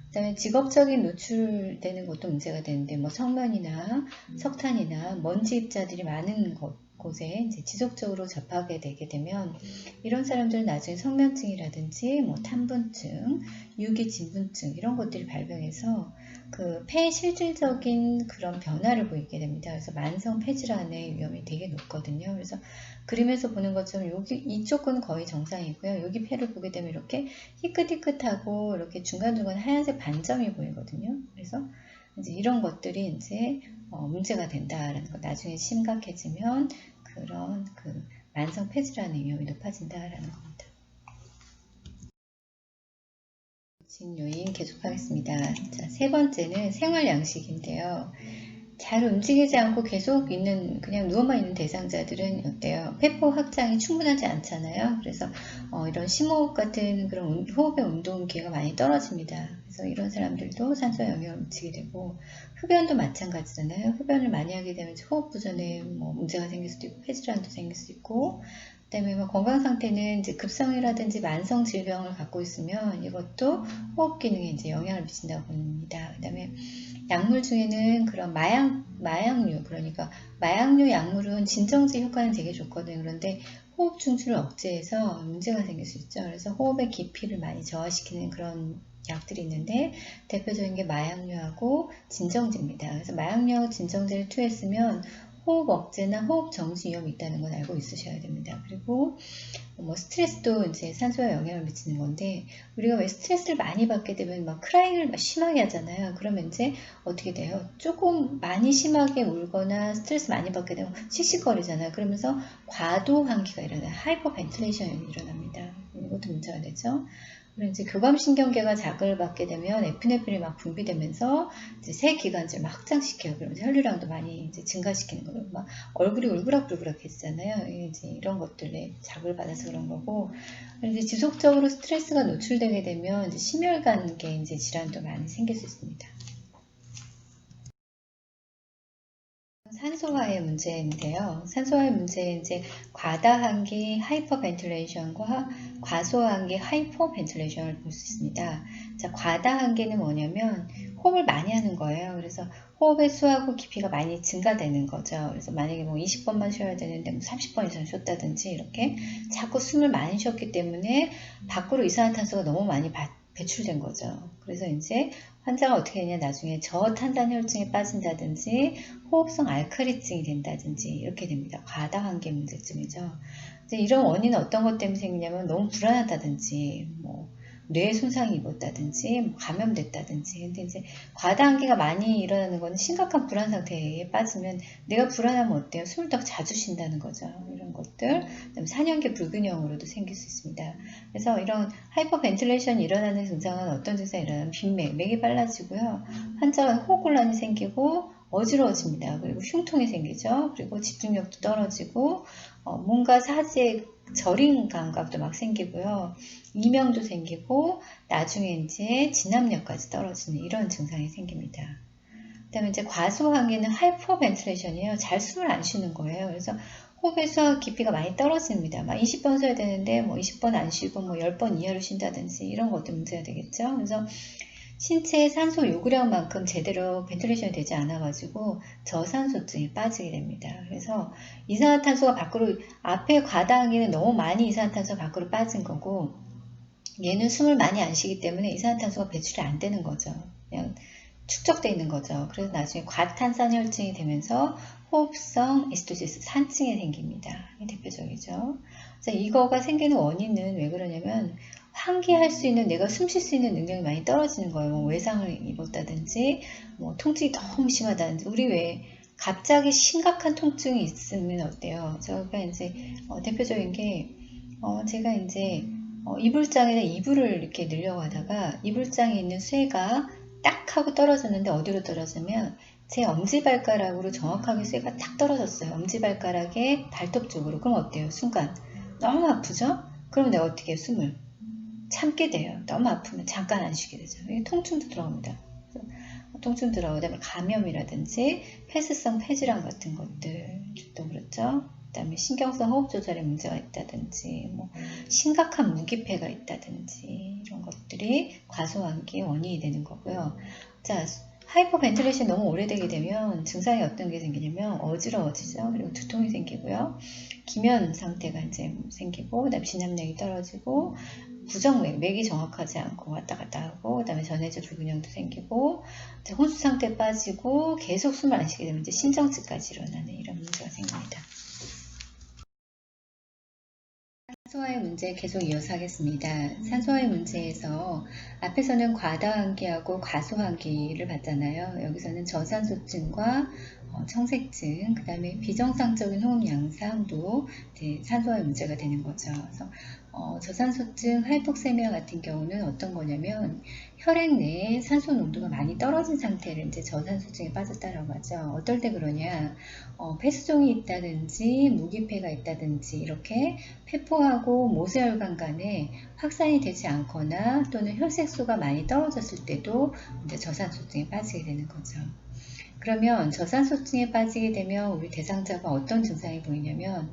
그다음에 직업적인 노출되는 것도 문제가 되는데 뭐 성면이나 석탄이나 먼지 입자들이 많은 곳에 이제 지속적으로 접하게 되게 되면 이런 사람들은 나중에 성면증이라든지 뭐 탄분증, 유기진분증 이런 것들이 발병해서 그 폐 실질적인 그런 변화를 보이게 됩니다. 그래서 만성 폐질환의 위험이 되게 높거든요. 그래서 그림에서 보는 것처럼 이쪽은 거의 정상이고요. 여기 폐를 보게 되면 이렇게 희끗희끗하고 이렇게 중간중간 하얀색 반점이 보이거든요. 그래서 이제 이런 것들이 이제 문제가 된다라는 거. 나중에 심각해지면 그런 만성 폐질환의 위험이 높아진다라는 겁니다. 요인 계속하겠습니다. 자, 세 번째는 생활 양식인데요. 잘 움직이지 않고 계속 그냥 누워만 있는 대상자들은 어때요? 폐포 확장이 충분하지 않잖아요. 그래서 이런 심호흡 같은 그런 호흡의 운동 기회가 많이 떨어집니다. 그래서 이런 사람들도 산소에 영향을 미치게 되고, 흡연도 마찬가지잖아요. 흡연을 많이 하게 되면 호흡 부전에 뭐 문제가 생길 수도 있고, 폐질환도 생길 수 있고, 그다음에 뭐 건강 상태는 이제 급성이라든지 만성 질병을 갖고 있으면 이것도 호흡 기능에 이제 영향을 미친다고 봅니다. 그다음에 약물 중에는 그런 마약류, 그러니까 마약류 약물은 진정제 효과는 되게 좋거든요. 그런데 호흡 중추를 억제해서 문제가 생길 수 있죠. 그래서 호흡의 깊이를 많이 저하시키는 그런 약들이 있는데 대표적인 게 마약류하고 진정제입니다. 그래서 마약류하고 진정제를 투여했으면 호흡 억제나 호흡 정지 위험이 있다는 건 알고 있으셔야 됩니다. 그리고 뭐 스트레스도 이제 산소에 영향을 미치는 건데, 우리가 왜 스트레스를 많이 받게 되면 막 크라잉을 막 심하게 하잖아요. 그러면 이제 어떻게 돼요? 조금 많이 심하게 울거나 스트레스 많이 받게 되면 씩씩거리잖아요. 그러면서 과도 환기가 일어나요. 하이퍼 벤틸레이션이 일어납니다. 이것도 문제가 되죠. 그리고 이제 교감신경계가 자극을 받게 되면 에피네프린이 막 분비되면서 이제 세기관지를 막 확장시켜요. 그러면서 혈류량도 많이 이제 증가시키는 거예요. 막 얼굴이 울그락불그락해지잖아요. 이제 이런 것들에 자극을 받아서 그런 거고, 이제 지속적으로 스트레스가 노출되게 되면 이제 심혈관계 이제 질환도 많이 생길 수 있습니다. 산소화의 문제인데요. 산소화의 문제는 이제 과다한기 하이퍼벤틸레이션과 과소한기 하이퍼벤틸레이션을 볼 수 있습니다. 자, 과다한기는 뭐냐면 호흡을 많이 하는 거예요. 그래서 호흡의 수하고 깊이가 많이 증가되는 거죠. 그래서 만약에 뭐 20번만 쉬어야 되는데 뭐 30번 이상 쉬었다든지 이렇게 자꾸 숨을 많이 쉬었기 때문에 밖으로 이산화탄소가 너무 많이 배출된 거죠. 그래서 이제 환자가 어떻게 되냐, 나중에 저탄산혈증에 빠진다든지 호흡성 알칼리증이 된다든지 이렇게 됩니다. 과다환기 문제점이죠. 이런 원인은 어떤 것 때문에 생기냐면 너무 불안하다든지 뭐 뇌 손상이 입었다든지 뭐 감염됐다든지. 근데 이제 과다환기가 많이 일어나는 거는 심각한 불안 상태에 빠지면 내가 불안하면 어때요? 숨을 더 자주 쉰다는 거죠. 이런 것들. 그다음에 산염계 불균형으로도 생길 수 있습니다. 그래서 이런 하이퍼벤틸레이션이 일어나는 증상은 어떤 증상이 일어나면 빈맥, 맥이 빨라지고요. 환자가 호흡곤란이 생기고 어지러워집니다. 그리고 흉통이 생기죠. 그리고 집중력도 떨어지고 뭔가 사지에 저린 감각도 막 생기고요. 이명도 생기고 나중에 이제 진압력까지 떨어지는 이런 증상이 생깁니다. 그 다음에 이제 과소환기는 하이퍼벤틸레이션이에요. 잘 숨을 안 쉬는 거예요. 그래서 호흡의 수와 깊이가 많이 떨어집니다. 막 20번 쉬어야 되는데 뭐 20번 안 쉬고 뭐 10번 이하로 쉰다든지 이런 것도 문제가 되겠죠. 그래서 신체의 산소 요구량만큼 제대로 벤틸레이션이 되지 않아가지고 저산소증에 빠지게 됩니다. 그래서 이산화탄소가 밖으로, 앞에 과다하기는 너무 많이 이산화탄소가 밖으로 빠진 거고, 얘는 숨을 많이 안 쉬기 때문에 이산화탄소가 배출이 안 되는 거죠. 그냥 축적되어 있는 거죠. 그래서 나중에 과탄산혈증이 되면서 호흡성 에스토시스 산증이 생깁니다. 이게 대표적이죠. 그래서 이거가 생기는 원인은 왜 그러냐면 환기할 수 있는, 내가 숨 쉴 수 있는 능력이 많이 떨어지는 거예요. 뭐 외상을 입었다든지 뭐 통증이 너무 심하다든지. 우리 왜 갑자기 심각한 통증이 있으면 어때요? 제가 이제 대표적인 게 제가 이제 이불장에다 이불을 이렇게 넣으려고 하다가 이불장에 있는 쇠가 딱 하고 떨어졌는데 어디로 떨어지면 제 엄지발가락으로 정확하게 쇠가 딱 떨어졌어요. 엄지발가락의 발톱 쪽으로. 그럼 어때요? 순간 너무 아프죠? 그럼 내가 어떻게 해요? 숨을 참게 돼요. 너무 아프면 잠깐 안 쉬게 되죠. 통증도 들어옵니다. 통증 들어오고, 그다음에 감염이라든지 폐쇄성 폐질환 같은 것들도 그렇죠. 그다음에 신경성 호흡 조절에 문제가 있다든지, 뭐 심각한 무기폐가 있다든지 이런 것들이 과소환기의 원인이 되는 거고요. 자, 하이퍼벤틸레이션 너무 오래되게 되면 증상이 어떤 게 생기냐면 어지러워지죠. 그리고 두통이 생기고요. 기면 상태가 이제 생기고, 그다음에 진압력이 떨어지고, 부정맥, 맥이 정확하지 않고 왔다 갔다 하고, 그 다음에 전해질 불균형도 생기고, 혼수 상태에 빠지고, 계속 숨을 안 쉬게 되면 이제 신정증까지 일어나는 이런 문제가 생깁니다. 산소화의 문제 계속 이어서 하겠습니다. 산소화의 문제에서 앞에서는 과다환기하고 과소환기를 봤잖아요. 여기서는 저산소증과 청색증, 그 다음에 비정상적인 호흡 양상도 산소화의 문제가 되는 거죠. 그래서 저산소증, 하이폭세미아 같은 경우는 어떤 거냐면 혈액 내에 산소 농도가 많이 떨어진 상태를 이제 저산소증에 빠졌다라고 하죠. 어떨 때 그러냐? 폐수종이 있다든지 무기폐가 있다든지 이렇게 폐포하고 모세혈관 간에 확산이 되지 않거나 또는 혈색소가 많이 떨어졌을 때도 이제 저산소증에 빠지게 되는 거죠. 그러면 저산소증에 빠지게 되면 우리 대상자가 어떤 증상이 보이냐면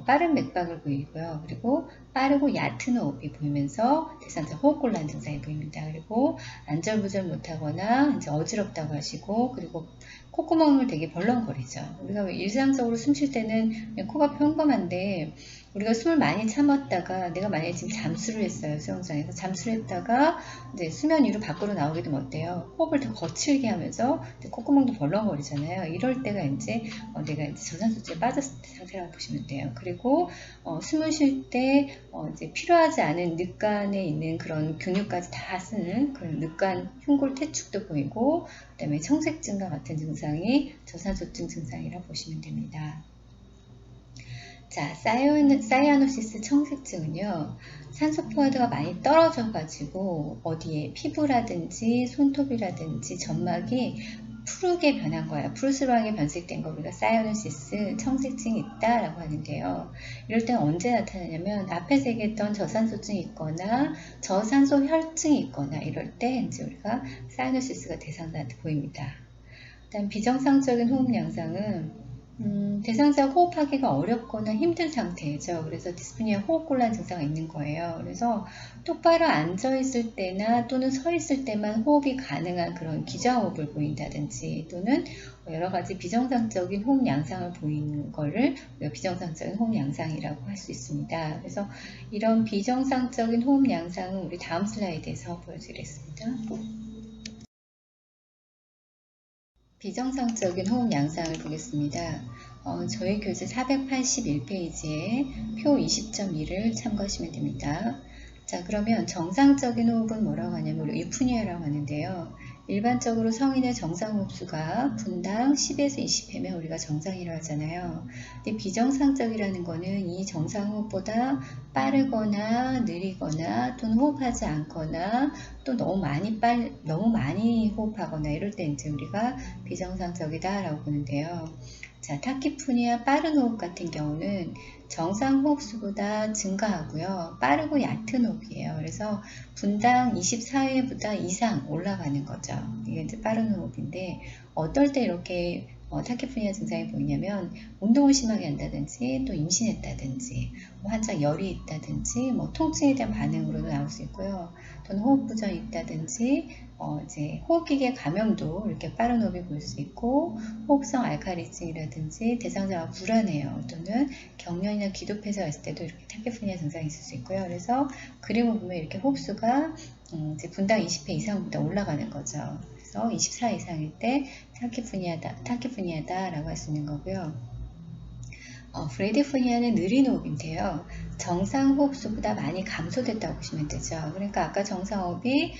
빠른 맥박을 보이고요. 그리고 빠르고 얕은 호흡이 보이면서 대상자 호흡곤란 증상이 보입니다. 그리고 안절부절 못하거나 이제 어지럽다고 하시고, 그리고 콧구멍을 되게 벌렁거리죠. 우리가 일상적으로 숨 쉴 때는 그냥 코가 평범한데 우리가 숨을 많이 참았다가 내가 만약에 지금 잠수를 했어요. 수영장에서 잠수를 했다가 이제 수면 위로 밖으로 나오게 되면 어때요? 호흡을 더 거칠게 하면서 콧구멍도 벌렁거리잖아요. 이럴 때가 이제 내가 이제 저산소증에 빠졌을 때 상태라고 보시면 돼요. 그리고 숨을 쉴 때 이제 필요하지 않은 늑간에 있는 그런 근육까지 다 쓰는 그런 늑간 흉골 퇴축도 보이고, 그다음에 청색증과 같은 증상이 저산소증 증상이라고 보시면 됩니다. 자, 사이아노시스 청색증은요, 산소 포화도가 많이 떨어져가지고 어디에 피부라든지 손톱이라든지 점막이 푸르게 변한 거예요. 푸르스름하게 변색된 거 우리가 사이아노시스 청색증이 있다라고 하는데요. 이럴 땐 언제 나타나냐면 앞에서 얘기했던 저산소증이 있거나 저산소 혈증이 있거나 이럴 때 이제 우리가 사이아노시스가 대상자한테 보입니다. 일단 비정상적인 호흡 양상은 대상자가 호흡하기가 어렵거나 힘든 상태죠. 그래서 디스프니아 호흡곤란 증상이 있는 거예요. 그래서 똑바로 앉아 있을 때나 또는 서 있을 때만 호흡이 가능한 그런 기저호흡을 보인다든지 또는 여러 가지 비정상적인 호흡 양상을 보이는 거를 우리가 비정상적인 호흡 양상이라고 할 수 있습니다. 그래서 이런 비정상적인 호흡 양상은 우리 다음 슬라이드에서 보여드리겠습니다. 비정상적인 호흡 양상을 보겠습니다. 저희 교재 481페이지에 표 20.2를 참고하시면 됩니다. 자, 그러면 정상적인 호흡은 뭐라고 하냐면 우리 유프니아라고 하는데요. 일반적으로 성인의 정상호흡수가 분당 10에서 20회면 우리가 정상이라고 하잖아요. 근데 비정상적이라는 거는 이 정상호흡보다 빠르거나 느리거나 또는 호흡하지 않거나 또 너무 많이 호흡하거나 이럴 때 이제 우리가 비정상적이다 라고 보는데요. 자, 타키푸니아 빠른 호흡 같은 경우는 정상 호흡수보다 증가하고요. 빠르고 얕은 호흡이에요. 그래서 분당 24회보다 이상 올라가는 거죠. 이게 이제 빠른 호흡인데 어떨 때 이렇게 타키푸니아 증상이 보이냐면 운동을 심하게 한다든지 또 임신했다든지 환자 열이 있다든지 통증에 대한 반응으로도 나올 수 있고요. 또는 호흡 부전이 있다든지 이제 호흡기계 감염도 이렇게 빠른 호흡이 보일 수 있고 호흡성 알칼리증이라든지 대상자가 불안해요. 또는 경련이나 기도폐쇄가 있을 때도 이렇게 타키푸니아 증상이 있을 수 있고요. 그래서 그림을 보면 이렇게 호흡수가 이제 분당 20회 이상보다 올라가는 거죠. 그래서 24 이상일 때 타키푸니아다라고 할 수 있는 거고요. 브레디푸니아는 느린 호흡인데요. 정상 호흡수보다 많이 감소됐다고 보시면 되죠. 그러니까 아까 정상 호흡이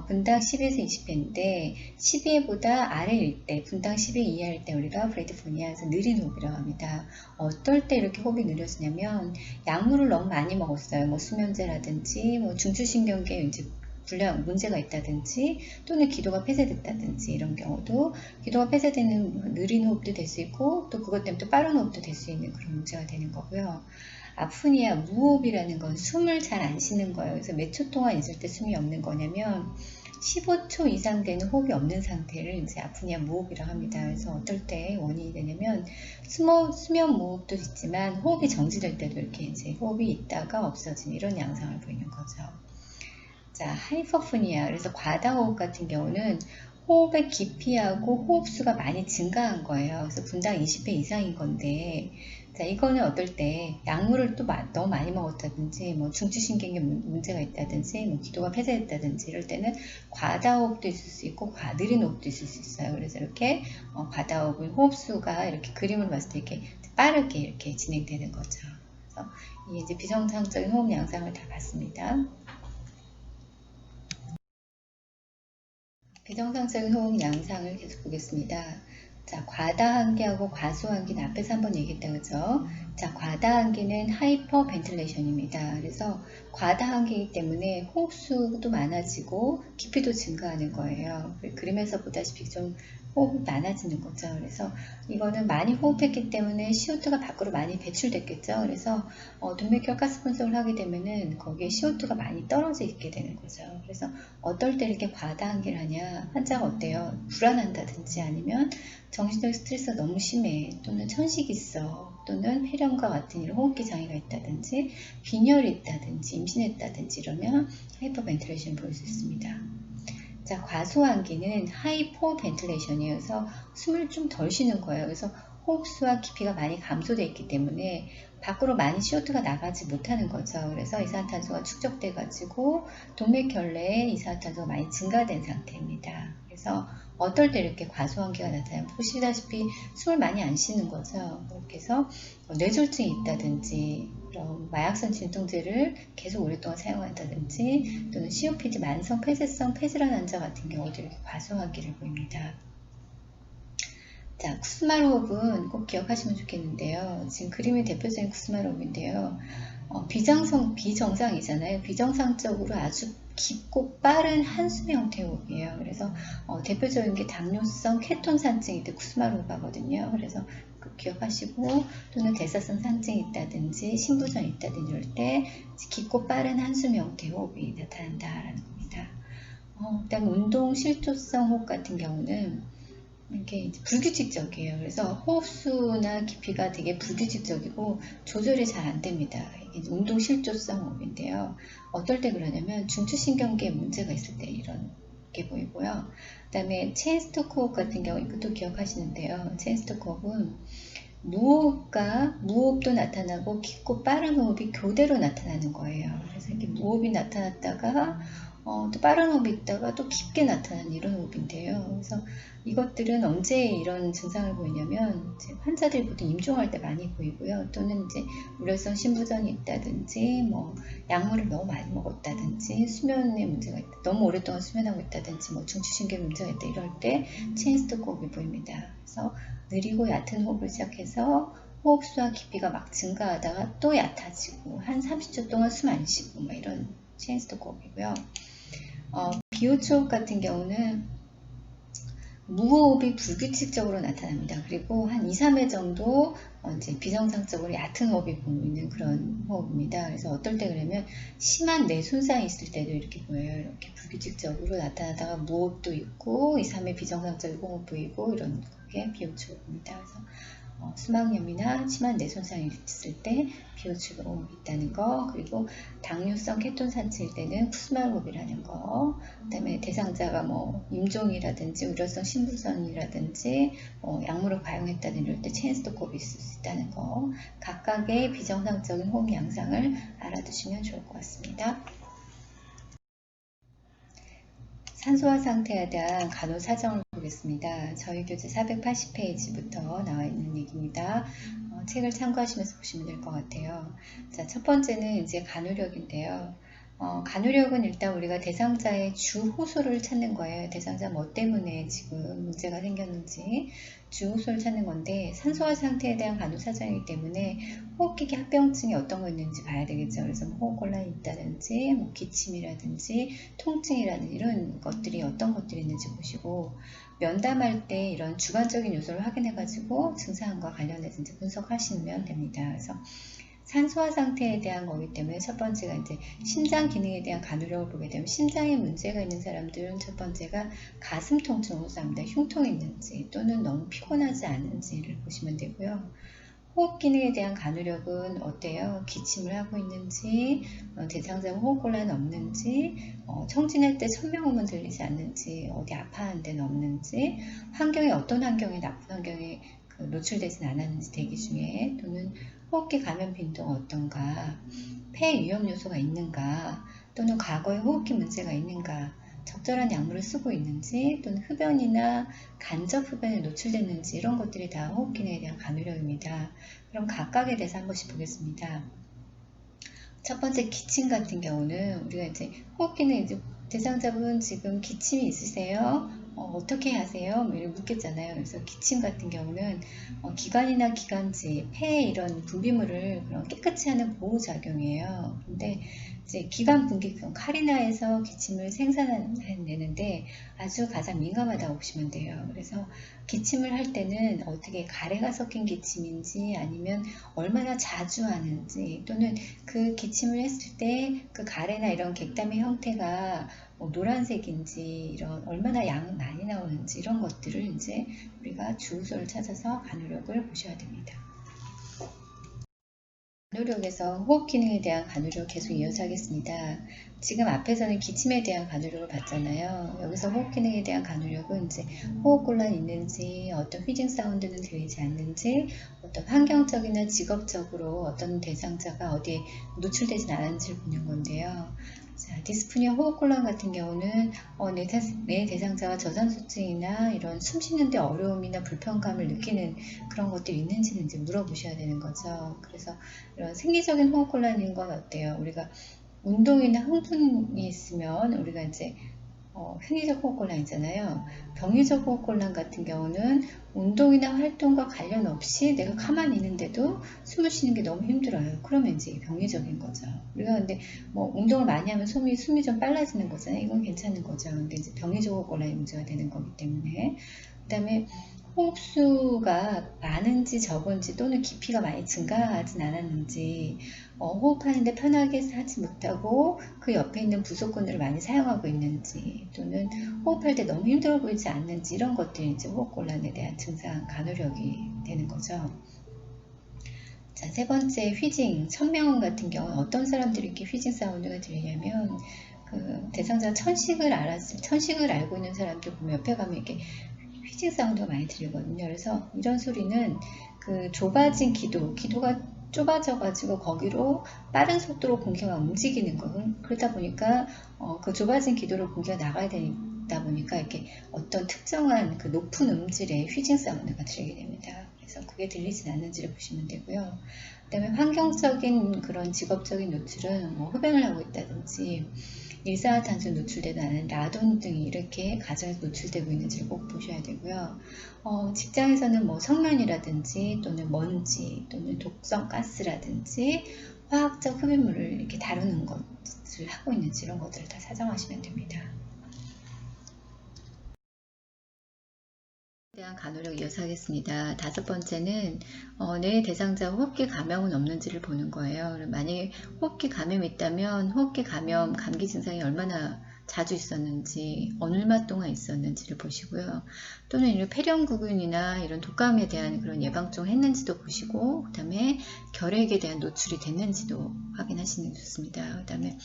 분당 10에서 20회인데 12회보다 아래일 때, 분당 10회 이하일 때 우리가 브레디푸니아에서 느린 호흡이라고 합니다. 어떨 때 이렇게 호흡이 느려지냐면 약물을 너무 많이 먹었어요. 수면제라든지 중추신경계 이제 문제가 있다든지 또는 기도가 폐쇄됐다든지 이런 경우도 기도가 폐쇄되는 느린 호흡도 될 수 있고 또 그것 때문에 또 빠른 호흡도 될 수 있는 그런 문제가 되는 거고요. 아프니아 무호흡이라는 건 숨을 잘 안 쉬는 거예요. 그래서 몇 초 동안 있을 때 숨이 없는 거냐면 15초 이상 되는 호흡이 없는 상태를 이제 아프니아 무호흡이라고 합니다. 그래서 어떨 때 원인이 되냐면 수면 무호흡도 있지만 호흡이 정지될 때도 이렇게 이제 호흡이 있다가 없어지는 이런 양상을 보이는 거죠. 자, 하이퍼푸니아, 그래서 과다호흡 같은 경우는 호흡의 깊이하고 호흡수가 많이 증가한 거예요. 그래서 분당 20회 이상인 건데, 자, 이거는 어떨 때 약물을 또 너무 많이 먹었다든지, 중추신경에 문제가 있다든지, 기도가 폐쇄됐다든지 이럴 때는 과다호흡도 있을 수 있고, 느린 호흡도 있을 수 있어요. 그래서 이렇게 과다호흡은 호흡수가 이렇게 그림을 봤을 때 이렇게 빠르게 이렇게 진행되는 거죠. 그래서 이게 이제 비정상적인 호흡 양상을 다 봤습니다. 비정상적인 호흡 양상을 계속 보겠습니다. 자, 과다한기하고 과소한기는 앞에서 한번 얘기했다 그죠? 자, 과다한기는 하이퍼 벤틸레이션입니다. 그래서 과다한기이기 때문에 호흡수도 많아지고 깊이도 증가하는 거예요. 그림에서 보다시피 좀 호흡이 많아지는 거죠. 그래서 이거는 많이 호흡했기 때문에 CO2가 밖으로 많이 배출됐겠죠. 그래서 동맥혈 가스 분석을 하게 되면은 거기에 CO2가 많이 떨어져 있게 되는 거죠. 그래서 어떨 때 이렇게 과다한기를 하냐, 환자가 어때요? 불안한다든지 아니면 정신적 스트레스가 너무 심해, 또는 천식이 있어, 또는 폐렴과 같은 이런 호흡기 장애가 있다든지 빈혈이 있다든지 임신했다든지 이러면 하이퍼벤틸레이션 보일 수 있습니다. 자, 과소한기는 하이포벤틸레이션이에요. 그래서 숨을 좀 덜 쉬는 거예요. 그래서 호흡수와 깊이가 많이 감소되어 있기 때문에 밖으로 많이 CO2가 나가지 못하는 거죠. 그래서 이산화탄소가 축적돼 가지고 동맥결내에 이산화탄소가 많이 증가된 상태입니다. 그래서 어떨 때 이렇게 과소한기가 나타나면 보시다시피 숨을 많이 안 쉬는 거죠. 그렇게 해서 뇌졸중이 있다든지 그런 마약성 진통제를 계속 오랫동안 사용한다든지 또는 COPD 만성 폐쇄성 폐질환 환자 같은 경우도 이렇게 과소한기를 보입니다. 자, 쿠스마르 호흡은 꼭 기억하시면 좋겠는데요. 지금 그림의 대표적인 쿠스마르 호흡인데요. 비정상이잖아요. 비정상적으로 아주 깊고 빠른 한숨의 형태의 호흡이에요. 그래서 대표적인 게 당뇨성 케톤 산증일 때 쿠스마르 호흡 하거든요. 그래서 기억하시고, 또는 대사성 산증이 있다든지 신부전이 있다든지 이럴 때 깊고 빠른 한숨의 형태의 호흡이 나타난다라는 겁니다. 그다음 운동 실조성 호흡 같은 경우는 이게 불규칙적이에요. 그래서 호흡수나 깊이가 되게 불규칙적이고 조절이 잘 안 됩니다. 이게 운동 실조성 호흡인데요. 어떨 때 그러냐면 중추신경계에 문제가 있을 때 이런 게 보이고요. 그 다음에 체인스토크 호흡 같은 경우 이것도 기억하시는데요. 체인스토크 호흡은 무호흡도 나타나고 깊고 빠른 호흡이 교대로 나타나는 거예요. 그래서 이렇게 무호흡이 나타났다가 또 빠른 호흡이 있다가 또 깊게 나타나는 이런 호흡인데요. 그래서 이것들은 언제 이런 증상을 보이냐면 환자들이 보통 임종할 때 많이 보이고요. 또는 이제 우려성 신부전이 있다든지 뭐 약물을 너무 많이 먹었다든지 수면에 문제가 있다, 너무 오랫동안 수면하고 있다든지 뭐 중추신경에 문제가 있다 이럴 때 체인스토크 호흡이 보입니다. 그래서 느리고 얕은 호흡을 시작해서 호흡수와 깊이가 막 증가하다가 또 얕아지고 한 30초 동안 숨 안 쉬고 뭐 이런 체인스토크 호흡이고요. 비호흡 호흡 같은 경우는 무호흡이 불규칙적으로 나타납니다. 그리고 한 2, 3회 정도 이제 비정상적으로 얕은 호흡이 보이는 그런 호흡입니다. 그래서 어떨 때 그러면 심한 뇌 손상이 있을 때도 이렇게 보여요. 이렇게 불규칙적으로 나타나다가 무호흡도 있고 2, 3회 비정상적인 호흡 보이고 이런 게 비호흡입니다. 그래서 수막염이나 심한 뇌 손상이 있을 때 비호흡 호흡이 있다는 거, 그리고 당뇨성 케톤 산치일 때는 쿠스마르 호흡이라는 거, 그 다음에 대상자가 뭐 임종이라든지 우려성 신부전이라든지 약물을 과용했다든지 이럴 때 체인스토크 호흡이 있을 수 있다는 거, 각각의 비정상적인 호흡 양상을 알아두시면 좋을 것 같습니다. 산소화 상태에 대한 간호 사정을 보겠습니다. 저희 교재 480페이지부터 나와 있는 얘기입니다. 책을 참고하시면서 보시면 될 것 같아요. 자, 첫 번째는 이제 간호력인데요. 간호력은 일단 우리가 대상자의 주 호소를 찾는 거예요. 대상자 뭐 때문에 지금 문제가 생겼는지 주 호소를 찾는 건데, 산소화 상태에 대한 간호 사정이기 때문에 호흡기계 합병증이 어떤 거 있는지 봐야 되겠죠. 그래서 뭐 호흡곤란이 있다든지 뭐 기침이라든지 통증이라든지 이런 것들이 어떤 것들이 있는지 보시고, 면담할 때 이런 주관적인 요소를 확인해 가지고 증상과 관련해서 이제 분석하시면 됩니다. 그래서 산소화 상태에 대한 거기 때문에 첫 번째가 이제 심장 기능에 대한 간호력을 보게 되면, 심장에 문제가 있는 사람들은 첫 번째가 가슴 통증으로 쌉니다. 흉통이 있는지 또는 너무 피곤하지 않은지를 보시면 되고요. 호흡 기능에 대한 간호력은 어때요? 기침을 하고 있는지, 대상자가 호흡곤란 없는지, 청진할 때 천명음은 들리지 않는지, 어디 아파하는 데는 없는지, 환경이 어떤 환경에, 나쁜 환경에 노출되진 않았는지 대기 중에, 또는 호흡기 감염 빈도가 어떤가, 폐 위험 요소가 있는가, 또는 과거에 호흡기 문제가 있는가, 적절한 약물을 쓰고 있는지, 또는 흡연이나 간접 흡연에 노출됐는지, 이런 것들이 다 호흡 기능에 대한 간호력입니다. 그럼 각각에 대해서 한 번씩 보겠습니다. 첫 번째 기침 같은 경우는 우리가 이제 호흡 기능, 이제 대상자분 지금 기침이 있으세요? 어떻게 하세요? 뭐 이렇게 묻겠잖아요. 그래서 기침 같은 경우는 기관이나 기관지, 폐에 이런 분비물을 그런 깨끗이 하는 보호작용이에요. 근데 이제 기관 분기경, 카리나에서 기침을 생산해내는데 아주 가장 민감하다고 보시면 돼요. 그래서 기침을 할 때는 어떻게 가래가 섞인 기침인지, 아니면 얼마나 자주 하는지, 또는 그 기침을 했을 때 그 가래나 이런 객담의 형태가 노란색인지, 이런 얼마나 양 많이 나오는지, 이런 것들을 이제 우리가 주소를 찾아서 간호력을 보셔야 됩니다. 간호력에서 호흡 기능에 대한 간호력 계속 이어서 하겠습니다. 지금 앞에서는 기침에 대한 간호력을 봤잖아요. 여기서 호흡 기능에 대한 간호력은 이제 호흡곤란이 있는지, 어떤 휘징 사운드는 들리지 않는지, 어떤 환경적이나 직업적으로 어떤 대상자가 어디에 노출되진 않았는지를 보는 건데요. 자, 디스프니아 호흡곤란 같은 경우는 내 대상자가 저산소증이나 이런 숨 쉬는데 어려움이나 불편감을 느끼는 그런 것들이 있는지는 이제 물어보셔야 되는 거죠. 그래서 이런 생리적인 호흡곤란인 건 어때요? 우리가 운동이나 흥분이 있으면 우리가 이제 생리적 호흡곤란이잖아요. 병리적 호흡곤란 같은 경우는 운동이나 활동과 관련 없이 내가 가만히 있는데도 숨을 쉬는 게 너무 힘들어요. 그러면 이제 병리적인 거죠. 우리가 근데 뭐 운동을 많이 하면 숨이 좀 빨라지는 거잖아요. 이건 괜찮은 거죠. 근데 이제 병리적 호흡곤란이 문제가 되는 거기 때문에. 그다음에 호흡수가 많은지 적은지 또는 깊이가 많이 증가하진 않았는지, 호흡하는데 편하게 하지 못하고 그 옆에 있는 부속근들을 많이 사용하고 있는지, 또는 호흡할 때 너무 힘들어 보이지 않는지, 이런 것들이 이제 호흡곤란에 대한 증상 간호력이 되는 거죠. 자, 세 번째, 휘징. 천명음 같은 경우는 어떤 사람들이 이렇게 휘징 사운드가 들리냐면, 그 대상자 천식을 알고 있는 사람들 보면 옆에 가면 이렇게 휘징 사운드가 많이 들리거든요. 그래서 이런 소리는 그 좁아진 기도가 좁아져가지고 거기로 빠른 속도로 공기가 움직이는 거. 그러다 보니까 그 좁아진 기도로 공기가 나가야 되다 보니까 이렇게 어떤 특정한 그 높은 음질의 휘징 사운드가 들리게 됩니다. 그래서 그게 들리진 않는지를 보시면 되고요. 그다음에 환경적인 그런 직업적인 노출은 뭐 흡연을 하고 있다든지 일산화탄소 노출되는 않은 라돈 등이 이렇게 가정에서 노출되고 있는지를 꼭 보셔야 되고요. 직장에서는 뭐 성면이라든지 또는 먼지 또는 독성 가스라든지 화학적 흡입물을 이렇게 다루는 것을 하고 있는지 이런 것들을 다 사정하시면 됩니다. 대한 간호력 이어서 하겠습니다. 다섯 번째는 내 대상자 호흡기 감염은 없는지를 보는 거예요. 만약에 호흡기 감염이 있다면 호흡기 감염 감기 증상이 얼마나 자주 있었는지, 얼마 동안 있었는지를 보시고요. 또는 이런 폐렴구균이나 이런 독감에 대한 그런 예방접종을 했는지도 보시고, 그 다음에 결핵에 대한 노출이 됐는지도 확인하시는 게 좋습니다. 그 다음에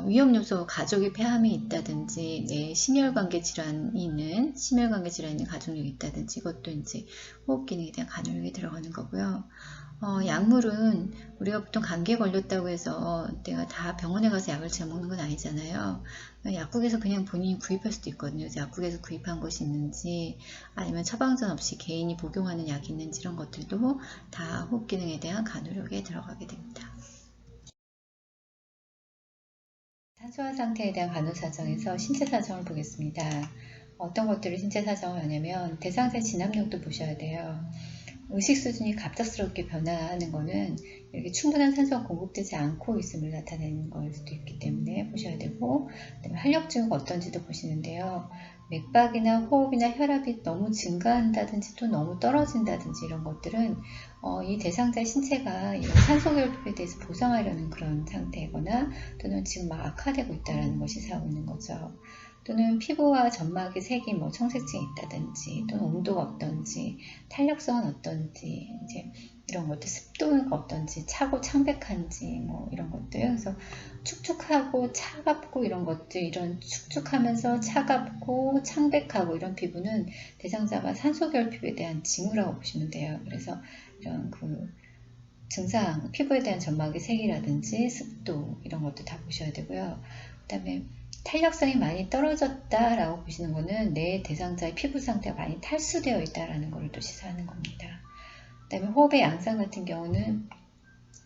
위험 요소, 가족의 폐암이 있다든지, 내 심혈관계 질환이 있는 가족력이 있다든지, 이것도 이제 호흡 기능에 대한 간호력이 들어가는 거고요. 약물은 우리가 보통 감기에 걸렸다고 해서 내가 다 병원에 가서 약을 잘 먹는 건 아니잖아요. 약국에서 그냥 본인이 구입할 수도 있거든요. 그래서 약국에서 구입한 것이 있는지, 아니면 처방전 없이 개인이 복용하는 약이 있는지, 이런 것들도 다 호흡 기능에 대한 간호력에 들어가게 됩니다. 산소화 상태에 대한 간호 사정에서 신체 사정을 보겠습니다. 어떤 것들을 신체 사정을 하냐면 대상자의 진압력도 보셔야 돼요. 의식 수준이 갑작스럽게 변화하는 것은 이렇게 충분한 산소가 공급되지 않고 있음을 나타내는 걸 수도 있기 때문에 보셔야 되고, 그다음에 활력 증후가 어떤지도 보시는데요. 맥박이나 호흡이나 혈압이 너무 증가한다든지 또 너무 떨어진다든지 이런 것들은 이 대상자의 신체가 이런 산소 결핍에 대해서 보상하려는 그런 상태이거나, 또는 지금 막 악화되고 있다는 것이 사고 있는 거죠. 또는 피부와 점막의 색이 뭐 청색증이 있다든지, 또는 온도가 어떤지, 탄력성은 어떤지, 이제 이런 것들, 습도는 어떤지, 차고 창백한지, 뭐 이런 것들. 그래서 축축하고 차갑고 이런 것들, 이런 축축하면서 차갑고 창백하고 이런 피부는 대상자가 산소 결핍에 대한 징후라고 보시면 돼요. 그래서 이런 그 증상, 피부에 대한 점막의 색이라든지 습도, 이런 것도 다 보셔야 되고요. 그 다음에 탄력성이 많이 떨어졌다라고 보시는 거는 내 대상자의 피부 상태가 많이 탈수되어 있다라는 것을 또 시사하는 겁니다. 그 다음에 호흡의 양상 같은 경우는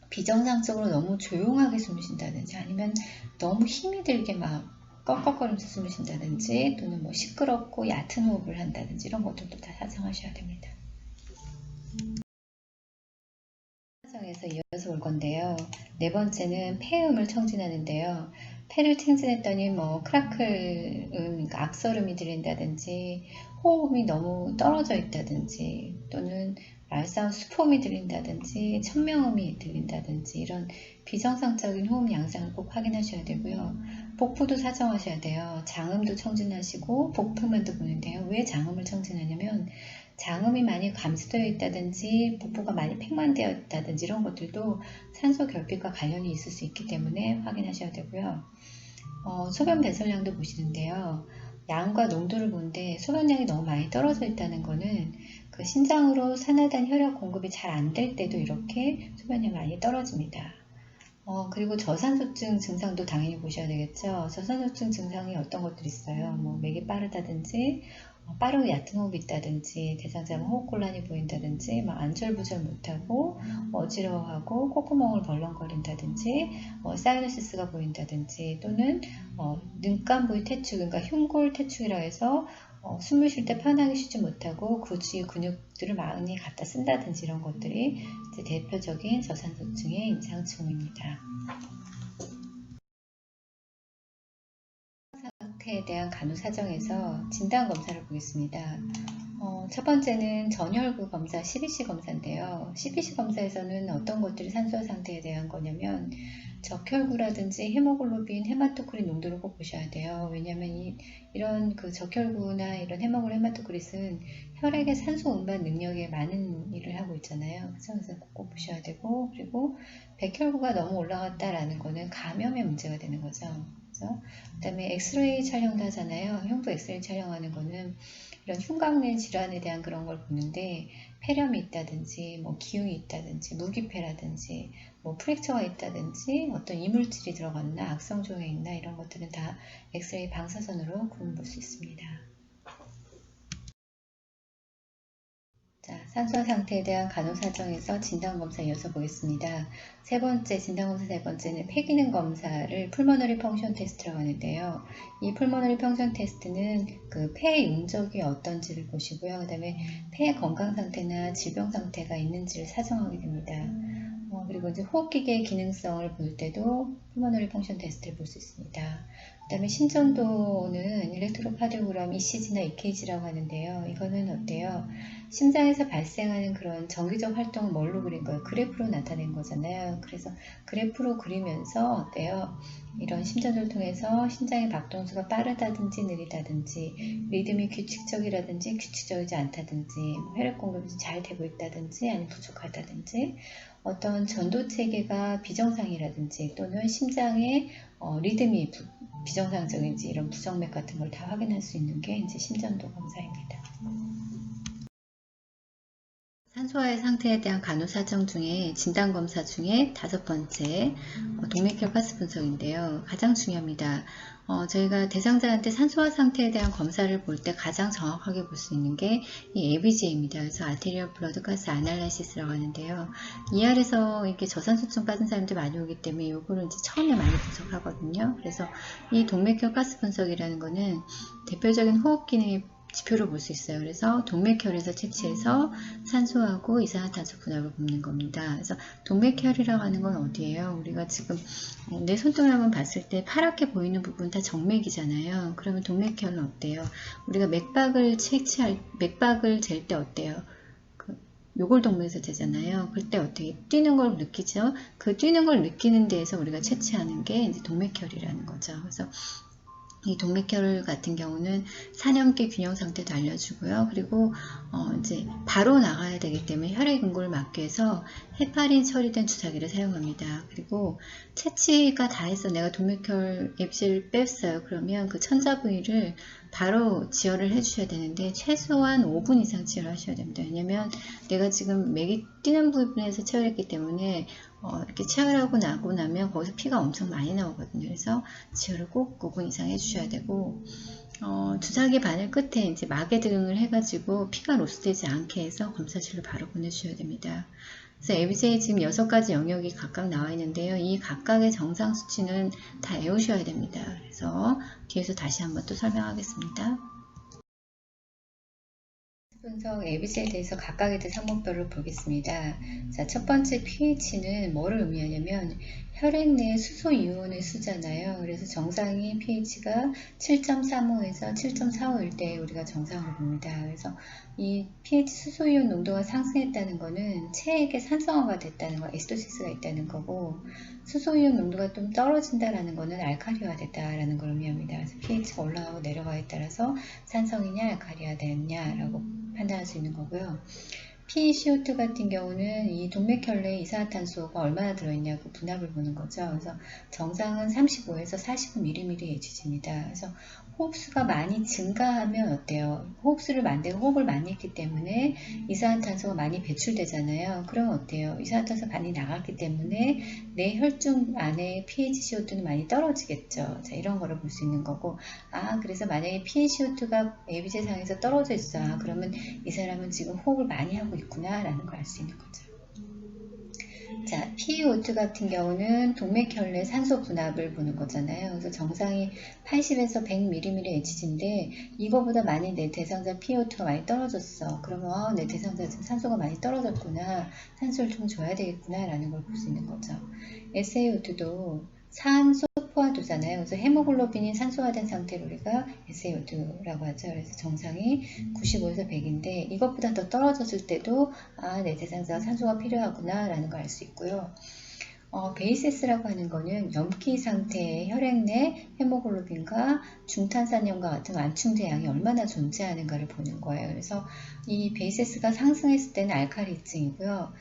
비정상적으로 너무 조용하게 숨을 쉰다든지, 아니면 너무 힘이 들게 막 꺽꺽거리면서 숨을 쉰다든지, 또는 뭐 시끄럽고 얕은 호흡을 한다든지, 이런 것들도 다 사정하셔야 됩니다. 사정에서 이어서 볼 건데요. 네 번째는 폐음을 청진하는데요. 폐를 팅진했더니 뭐 크라클음, 그러니까 악설음이 들린다든지, 호흡이 너무 떨어져 있다든지, 또는 말싸움 수포음이 들린다든지, 천명음이 들린다든지, 이런 비정상적인 호흡 양상을 꼭 확인하셔야 되고요. 복부도 사정하셔야 돼요. 장음도 청진하시고 복부만도 보는데요. 왜 장음을 청진하냐면 장음이 많이 감소되어 있다든지 복부가 많이 팽만되어 있다든지 이런 것들도 산소 결핍과 관련이 있을 수 있기 때문에 확인하셔야 되고요. 소변 배설량도 보시는데요. 양과 농도를 보는데 소변량이 너무 많이 떨어져 있다는 거는 그 신장으로 산화된 혈액 공급이 잘 안 될 때도 이렇게 소변량이 많이 떨어집니다. 그리고 저산소증 증상도 당연히 보셔야 되겠죠. 저산소증 증상이 어떤 것들이 있어요. 뭐 맥이 빠르다든지, 빠르고 얕은 호흡이 있다든지, 대상자는 호흡곤란이 보인다든지, 안절부절 못하고 어지러워하고 콧구멍을 벌렁거린다든지, 사이너시스가 보인다든지, 또는 눈감 부위 퇴축, 그러니까 흉골 퇴축이라 해서 숨을 쉴 때 편하게 쉬지 못하고 그 주위 근육들을 많이 갖다 쓴다든지, 이런 것들이 이제 대표적인 저산소증의 임상증후입니다. 상태에 대한 간호사정에서 진단검사를 보겠습니다. 첫 번째는 전혈구 검사, CBC 검사인데요. CBC 검사에서는 어떤 것들이 산소화 상태에 대한 거냐면 적혈구라든지 헤모글로빈, 헤마토크릿 농도를 꼭 보셔야 돼요. 왜냐하면 이런 그 적혈구나 이런 헤마토크릿은 혈액의 산소 운반 능력에 많은 일을 하고 있잖아요. 그래서 꼭 보셔야 되고, 그리고 백혈구가 너무 올라갔다라는 거는 감염의 문제가 되는 거죠. 그 다음에 엑스레이 촬영도 하잖아요. 흉부 엑스레이 촬영하는 거는 이런 흉곽내 질환에 대한 그런 걸 보는데, 폐렴이 있다든지, 기흉이 있다든지, 무기폐라든지, 프랙처가 있다든지, 어떤 이물질이 들어갔나, 악성 조에 있나, 이런 것들은 다 엑스레이 방사선으로 구분 볼 수 있습니다. 자, 산소화 상태에 대한 간호사정에서 진단검사 이어서 보겠습니다. 세 번째, 진단검사 세 번째는 폐기능 검사를 풀모너리 펑션 테스트라고 하는데요. 이 풀모너리 펑션 테스트는 그 폐의 용적이 어떤지를 보시고요. 그 다음에 폐의 건강 상태나 질병 상태가 있는지를 사정하게 됩니다. 그리고 이제 호흡기계의 기능성을 볼 때도 풀모너리 펑션 테스트를 볼 수 있습니다. 그 다음에 심전도는 일렉트로카디오그램 ECG나 EKG라고 하는데요. 이거는 어때요? 심장에서 발생하는 그런 정기적 활동을 뭘로 그린 거예요? 그래프로 나타낸 거잖아요. 그래서 그래프로 그리면서 어때요? 이런 심전도를 통해서 심장의 박동수가 빠르다든지 느리다든지, 리듬이 규칙적이라든지 규칙적이지 않다든지, 혈액 공급이 잘 되고 있다든지 아니면 부족하다든지, 어떤 전도 체계가 비정상이라든지 또는 심장의 리듬이 비정상적인지, 이런 부정맥 같은 걸 다 확인할 수 있는 게 이제 심전도 검사입니다. 산소화의 상태에 대한 간호사정 중에 진단검사 중에 다섯 번째, 동맥혈 가스 분석인데요. 가장 중요합니다. 저희가 대상자한테 산소화 상태에 대한 검사를 볼 때 가장 정확하게 볼 수 있는 게 이 ABG입니다. 그래서 아테리얼 블러드 가스 아날라이시스라고 하는데요. ER에서 이렇게 저산소증 빠진 사람들이 많이 오기 때문에 이거를 이제 처음에 많이 분석하거든요. 그래서 이 동맥혈 가스 분석이라는 거는 대표적인 호흡 기능의 지표를 볼 수 있어요. 그래서 동맥혈에서 채취해서 산소하고 이산화탄소 분압을 봅는 겁니다. 그래서 동맥혈이라고 하는 건 어디예요? 우리가 지금 내 손등을 한번 봤을 때 파랗게 보이는 부분 다 정맥이잖아요. 그러면 동맥혈은 어때요? 우리가 맥박을 잴 때 어때요? 요골동맥에서 재잖아요. 그때 어떻게 뛰는 걸 느끼죠? 그 뛰는 걸 느끼는 데에서 우리가 채취하는 게 이제 동맥혈이라는 거죠. 그래서 이 동맥혈 같은 경우는 산염기 균형 상태도 알려주고요. 그리고 이제 바로 나가야 되기 때문에 혈액 응고를 막기 위해서 헤파린 처리된 주사기를 사용합니다. 그리고 채취가 다 해서 내가 동맥혈 ABC를 뺐어요. 그러면 그 천자 부위를 바로 지혈을 해주셔야 되는데 최소한 5분 이상 지혈을 하셔야 됩니다. 왜냐면 내가 지금 맥이 뛰는 부분에서 체열했기 때문에 이렇게 체열하고 나고 나면 거기서 피가 엄청 많이 나오거든요. 그래서 지혈을 꼭 5분 이상 해주셔야 되고, 주사기 바늘 끝에 이제 마개 등을 해가지고 피가 로스되지 않게 해서 검사실로 바로 보내주셔야 됩니다. 그래서 ABC에 지금 6가지 영역이 각각 나와 있는데요. 이 각각의 정상 수치는 다 외우셔야 됩니다. 그래서 뒤에서 다시 한번 또 설명하겠습니다. 분석 ABC에 대해서 각각의 상목별로 보겠습니다. 자, 첫 번째 pH는 뭐를 의미하냐면 혈액 내 수소 이온의 수잖아요. 그래서 정상이 pH가 7.35에서 7.45일 때 우리가 정상으로 봅니다. 그래서 이 pH 수소 이온 농도가 상승했다는 거는 체액의 산성화가 됐다는 거, 에시도시스가 있다는 거고, 수소 이온 농도가 좀 떨어진다라는 거는 알칼리화 됐다라는 걸 의미합니다. 그래서 pH가 올라가고 내려가에 따라서 산성이냐 알칼리화 됐냐라고 판단할 수 있는 거고요. PeCO2 같은 경우는 이 동맥혈내에 이산화탄소가 얼마나 들어있냐고 분압을 보는 거죠. 그래서 정상은 35에서 45mm의 HG입니다. 그래서 호흡수가 많이 증가하면 어때요? 호흡수를 만들고 호흡을 많이 했기 때문에 이산화탄소가 많이 배출되잖아요. 그럼 어때요? 이산화탄소 많이 나갔기 때문에 내 혈중 안에 PaCO2는 많이 떨어지겠죠. 자, 이런 거를 볼 수 있는 거고, 그래서 만약에 PaCO2가 AB제상에서 떨어져 있어. 그러면 이 사람은 지금 호흡을 많이 하고 있구나 라는 걸 알 수 있는 거죠. 자, PaO2 같은 경우는 동맥혈내 산소 분압을 보는 거잖아요. 그래서 정상이 80에서 100mmHg인데 이거보다 많이 내 대상자 PaO2가 많이 떨어졌어. 그러면 내 대상자 지금 산소가 많이 떨어졌구나. 산소를 좀 줘야 되겠구나 라는 걸 볼 수 있는 거죠. SaO2도 산소 포화도잖아요. 그래서 헤모글로빈이 산소화된 상태로 우리가 SaO2라고 하죠. 그래서 정상이 95에서 100인데 이것보다 더 떨어졌을 때도 내 대상자가 산소가 필요하구나 라는 걸 알 수 있고요. 베이세스라고 하는 거는 염기 상태의 혈액 내 헤모글로빈과 중탄산염과 같은 완충제 양이 얼마나 존재하는가를 보는 거예요. 그래서 이 베이세스가 상승했을 때는 알칼리증이고요.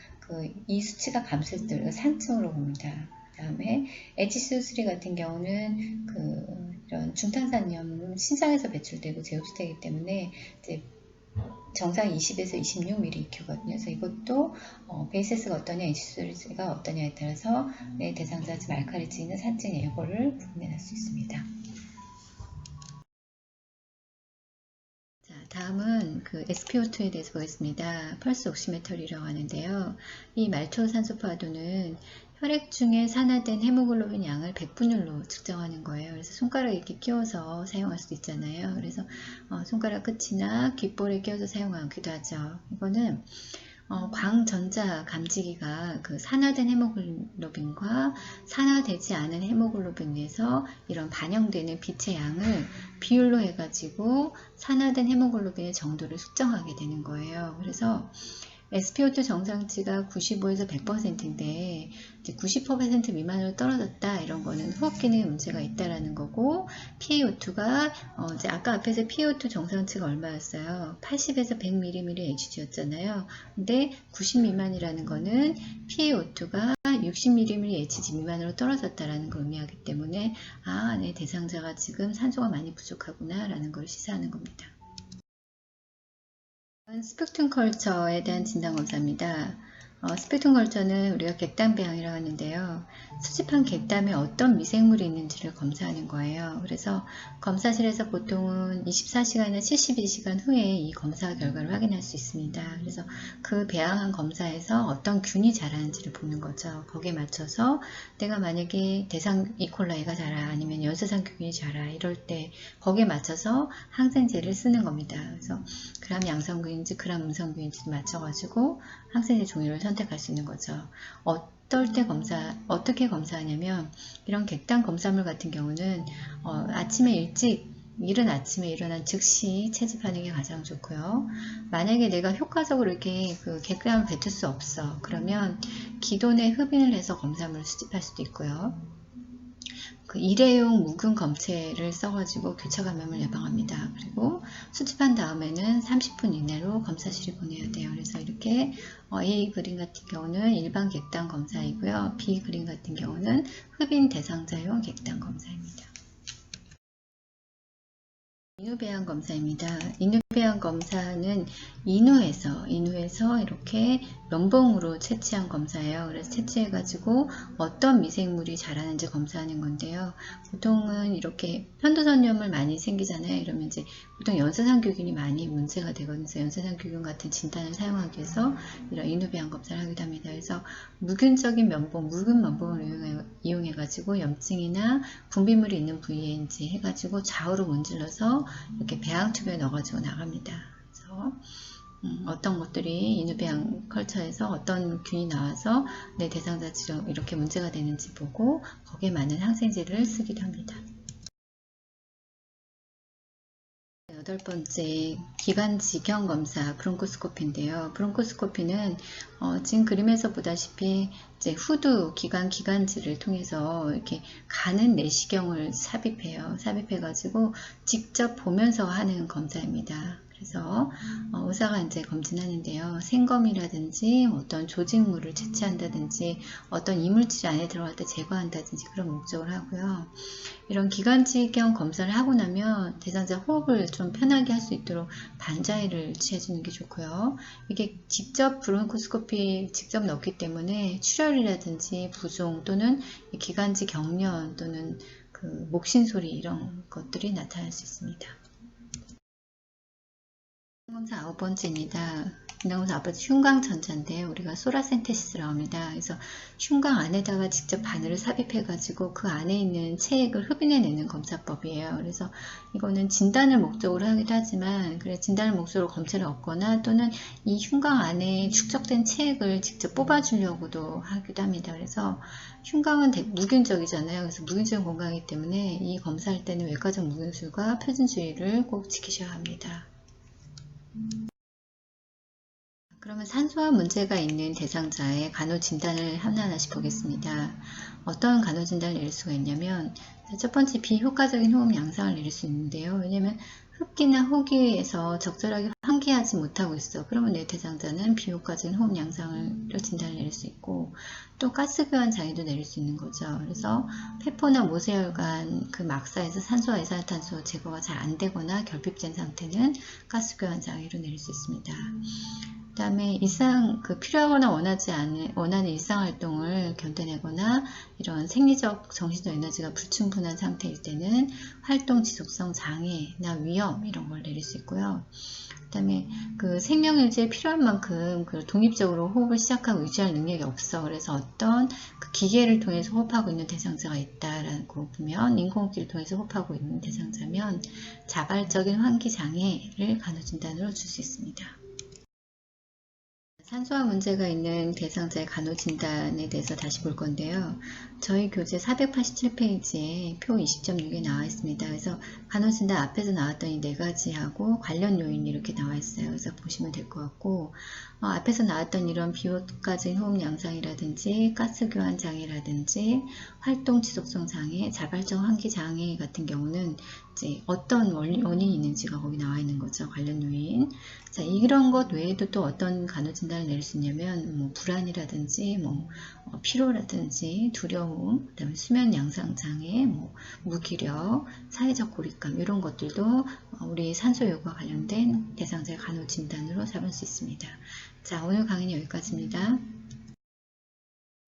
이 수치가 감소했을 때 우리가 산증으로 봅니다. 다음에 HCO3 같은 경우는 이런 중탄산염 신장에서 배출되고 제흡수되기 때문에 이제 정상 20에서 26mHg거든요. 그래서 이것도 베이세스가 어떠냐, HCO3가 어떠냐에 따라서 내 대상자 지금 알칼리증 있는 산증의 예고를 구분해낼 수 있습니다. 자, 다음은 SpO2에 대해서 보겠습니다. 펄스 옥시메터리라고 하는데요. 이 말초산소 파도는 혈액 중에 산화된 헤모글로빈 양을 백분율로 측정하는 거예요. 그래서 손가락에 이렇게 끼워서 사용할 수도 있잖아요. 그래서 손가락 끝이나 귓볼에 끼워서 사용하기도 하죠. 이거는 광전자 감지기가 산화된 헤모글로빈과 산화되지 않은 헤모글로빈에서 이런 반영되는 빛의 양을 비율로 해가지고 산화된 헤모글로빈의 정도를 측정하게 되는 거예요. 그래서 SpO2 정상치가 95에서 100%인데 90% 미만으로 떨어졌다 이런 거는 호흡기능에 문제가 있다라는 거고, PaO2가 이제 아까 앞에서 PaO2 정상치가 얼마였어요? 80에서 100mmHg였잖아요. 근데 90 미만이라는 거는 PaO2가 60mmHg 미만으로 떨어졌다라는 걸 의미하기 때문에 내 대상자가 지금 산소가 많이 부족하구나 라는 걸 시사하는 겁니다. 스펙트럼 컬처에 대한 진단검사입니다. 스펙트럼 컬처는 우리가 객담 배양이라고 하는데요. 수집한 객담에 어떤 미생물이 있는지를 검사하는 거예요. 그래서 검사실에서 보통은 24시간이나 72시간 후에 이 검사 결과를 확인할 수 있습니다. 그래서 그 배양한 검사에서 어떤 균이 자라는지를 보는 거죠. 거기에 맞춰서 내가 만약에 대상 이콜라이가 자라 아니면 연쇄상균이 자라 이럴 때 거기에 맞춰서 항생제를 쓰는 겁니다. 그래서 그람 양성균인지 그람 음성균인지 맞춰가지고 항생제 종류를 선택할 수 있는 거죠. 어떻게 검사하냐면 이런 객단 검사물 같은 경우는 이른 아침에 일어난 즉시 채집하는 게 가장 좋고요. 만약에 내가 효과적으로 이렇게 객단을 뱉을 수 없어. 그러면 기존에 흡인을 해서 검사물을 수집할 수도 있고요. 일회용 묵은 검체를 써가지고 교차 감염을 예방합니다. 그리고 수집한 다음에는 30분 이내로 검사실에 보내야 돼요. 그래서 이렇게 A 그림 같은 경우는 일반 객단 검사이고요. B 그림 같은 경우는 흡인 대상자용 객단 검사입니다. 인후배양 검사입니다. 인후배양 검사는 인후에서 이렇게 면봉으로 채취한 검사예요. 그래서 채취해가지고 어떤 미생물이 자라는지 검사하는 건데요. 보통은 이렇게 편도선염을 많이 생기잖아요. 이러면 이제 보통 연쇄상균이 많이 문제가 되거든요. 그래서 연쇄상균 같은 진단을 사용하기 위해서 이런 인후배양 검사를 하기도 합니다. 그래서 묵은 면봉을 이용해가지고 염증이나 분비물이 있는 부위인지 해가지고 좌우로 문질러서 이렇게 배양튜브에 넣어가지고 나갑니다. 그래서 어떤 것들이 인후배양 컬처에서 어떤 균이 나와서 내 대상자처럼 이렇게 문제가 되는지 보고 거기에 맞는 항생제를 쓰기도 합니다. 8번째, 기관지경 검사 브론코스코피인데요. 브론코스코피는 지금 그림에서 보다시피 이제 후두 기관지를 통해서 이렇게 가는 내시경을 삽입해요. 삽입해가지고 직접 보면서 하는 검사입니다. 그래서 의사가 이제 검진하는데요. 생검이라든지 어떤 조직물을 채취한다든지 어떤 이물질이 안에 들어갈 때 제거한다든지 그런 목적을 하고요. 이런 기관지경 검사를 하고 나면 대상자 호흡을 좀 편하게 할 수 있도록 반자이를 취해주는 게 좋고요. 이게 직접 브론코스코피 직접 넣기 때문에 출혈이라든지 부종 또는 기관지 경련 또는 그 목신소리 이런 것들이 나타날 수 있습니다. 검사 9번째입니다. 인공검사 9번째 흉광전자인데 우리가 소라센테시스라고 합니다. 그래서 흉광 안에다가 직접 바늘을 삽입해 가지고 그 안에 있는 체액을 흡인해내는 검사법이에요. 그래서 이거는 진단을 목적으로 하기도 하지만 그래 진단을 목적으로 검체를 얻거나 또는 이 흉광 안에 축적된 체액을 직접 뽑아주려고도 하기도 합니다. 그래서 흉광은 무균적이잖아요. 그래서 무균적인 공간이기 때문에 이 검사할 때는 외과적 무균술과 표준주의를 꼭 지키셔야 합니다. 그러면 산소화 문제가 있는 대상자의 간호 진단을 하나하나씩 보겠습니다. 어떤 간호 진단을 내릴 수가 있냐면 첫 번째 비효과적인 호흡 양상을 내릴 수 있는데요. 왜냐하면 흡기나 호기에서 적절하게 환기하지 못하고 있어. 그러면 내 대상자는 비효과적인 호흡 양상을 진단을 내릴 수 있고 또 가스교환 장애도 내릴 수 있는 거죠. 그래서 폐포나 모세혈관 그 막사에서 산소와 이산화탄소 제거가 잘 안 되거나 결핍된 상태는 가스교환 장애로 내릴 수 있습니다. 그 다음에 필요하거나 원하는 일상활동을 견뎌내거나 이런 생리적, 정신적 에너지가 불충분한 상태일 때는 활동 지속성 장애나 위험 이런 걸 내릴 수 있고요. 그 다음에 그 생명유지에 필요한 만큼 그 독립적으로 호흡을 시작하고 유지할 능력이 없어. 그래서 어떤 그 기계를 통해서 호흡하고 있는 대상자가 있다라고 보면 인공호흡기를 통해서 호흡하고 있는 대상자면 자발적인 환기 장애를 간호진단으로 줄 수 있습니다. 산소화 문제가 있는 대상자의 간호 진단에 대해서 다시 볼 건데요. 저희 교재 487페이지에 표 20.6에 나와 있습니다. 그래서 간호 진단 앞에서 나왔던 이 4가지하고 관련 요인이 이렇게 나와 있어요. 그래서 보시면 될 것 같고 앞에서 나왔던 이런 비효과적인 호흡 양상이라든지 가스 교환 장애라든지 활동 지속성 장애, 자발적 환기 장애 같은 경우는 이제 어떤 원인이 있는지가 거기 나와 있는 거죠. 관련 요인. 자, 이런 것 외에도 또 어떤 간호 진단을 내릴 수 있냐면 불안이라든지 피로라든지 두려움, 그다음에 수면 양상 장애, 무기력, 사회적 고립감 이런 것들도 우리 산소요구와 관련된 대상자의 간호 진단으로 잡을 수 있습니다. 자, 오늘 강의는 여기까지입니다.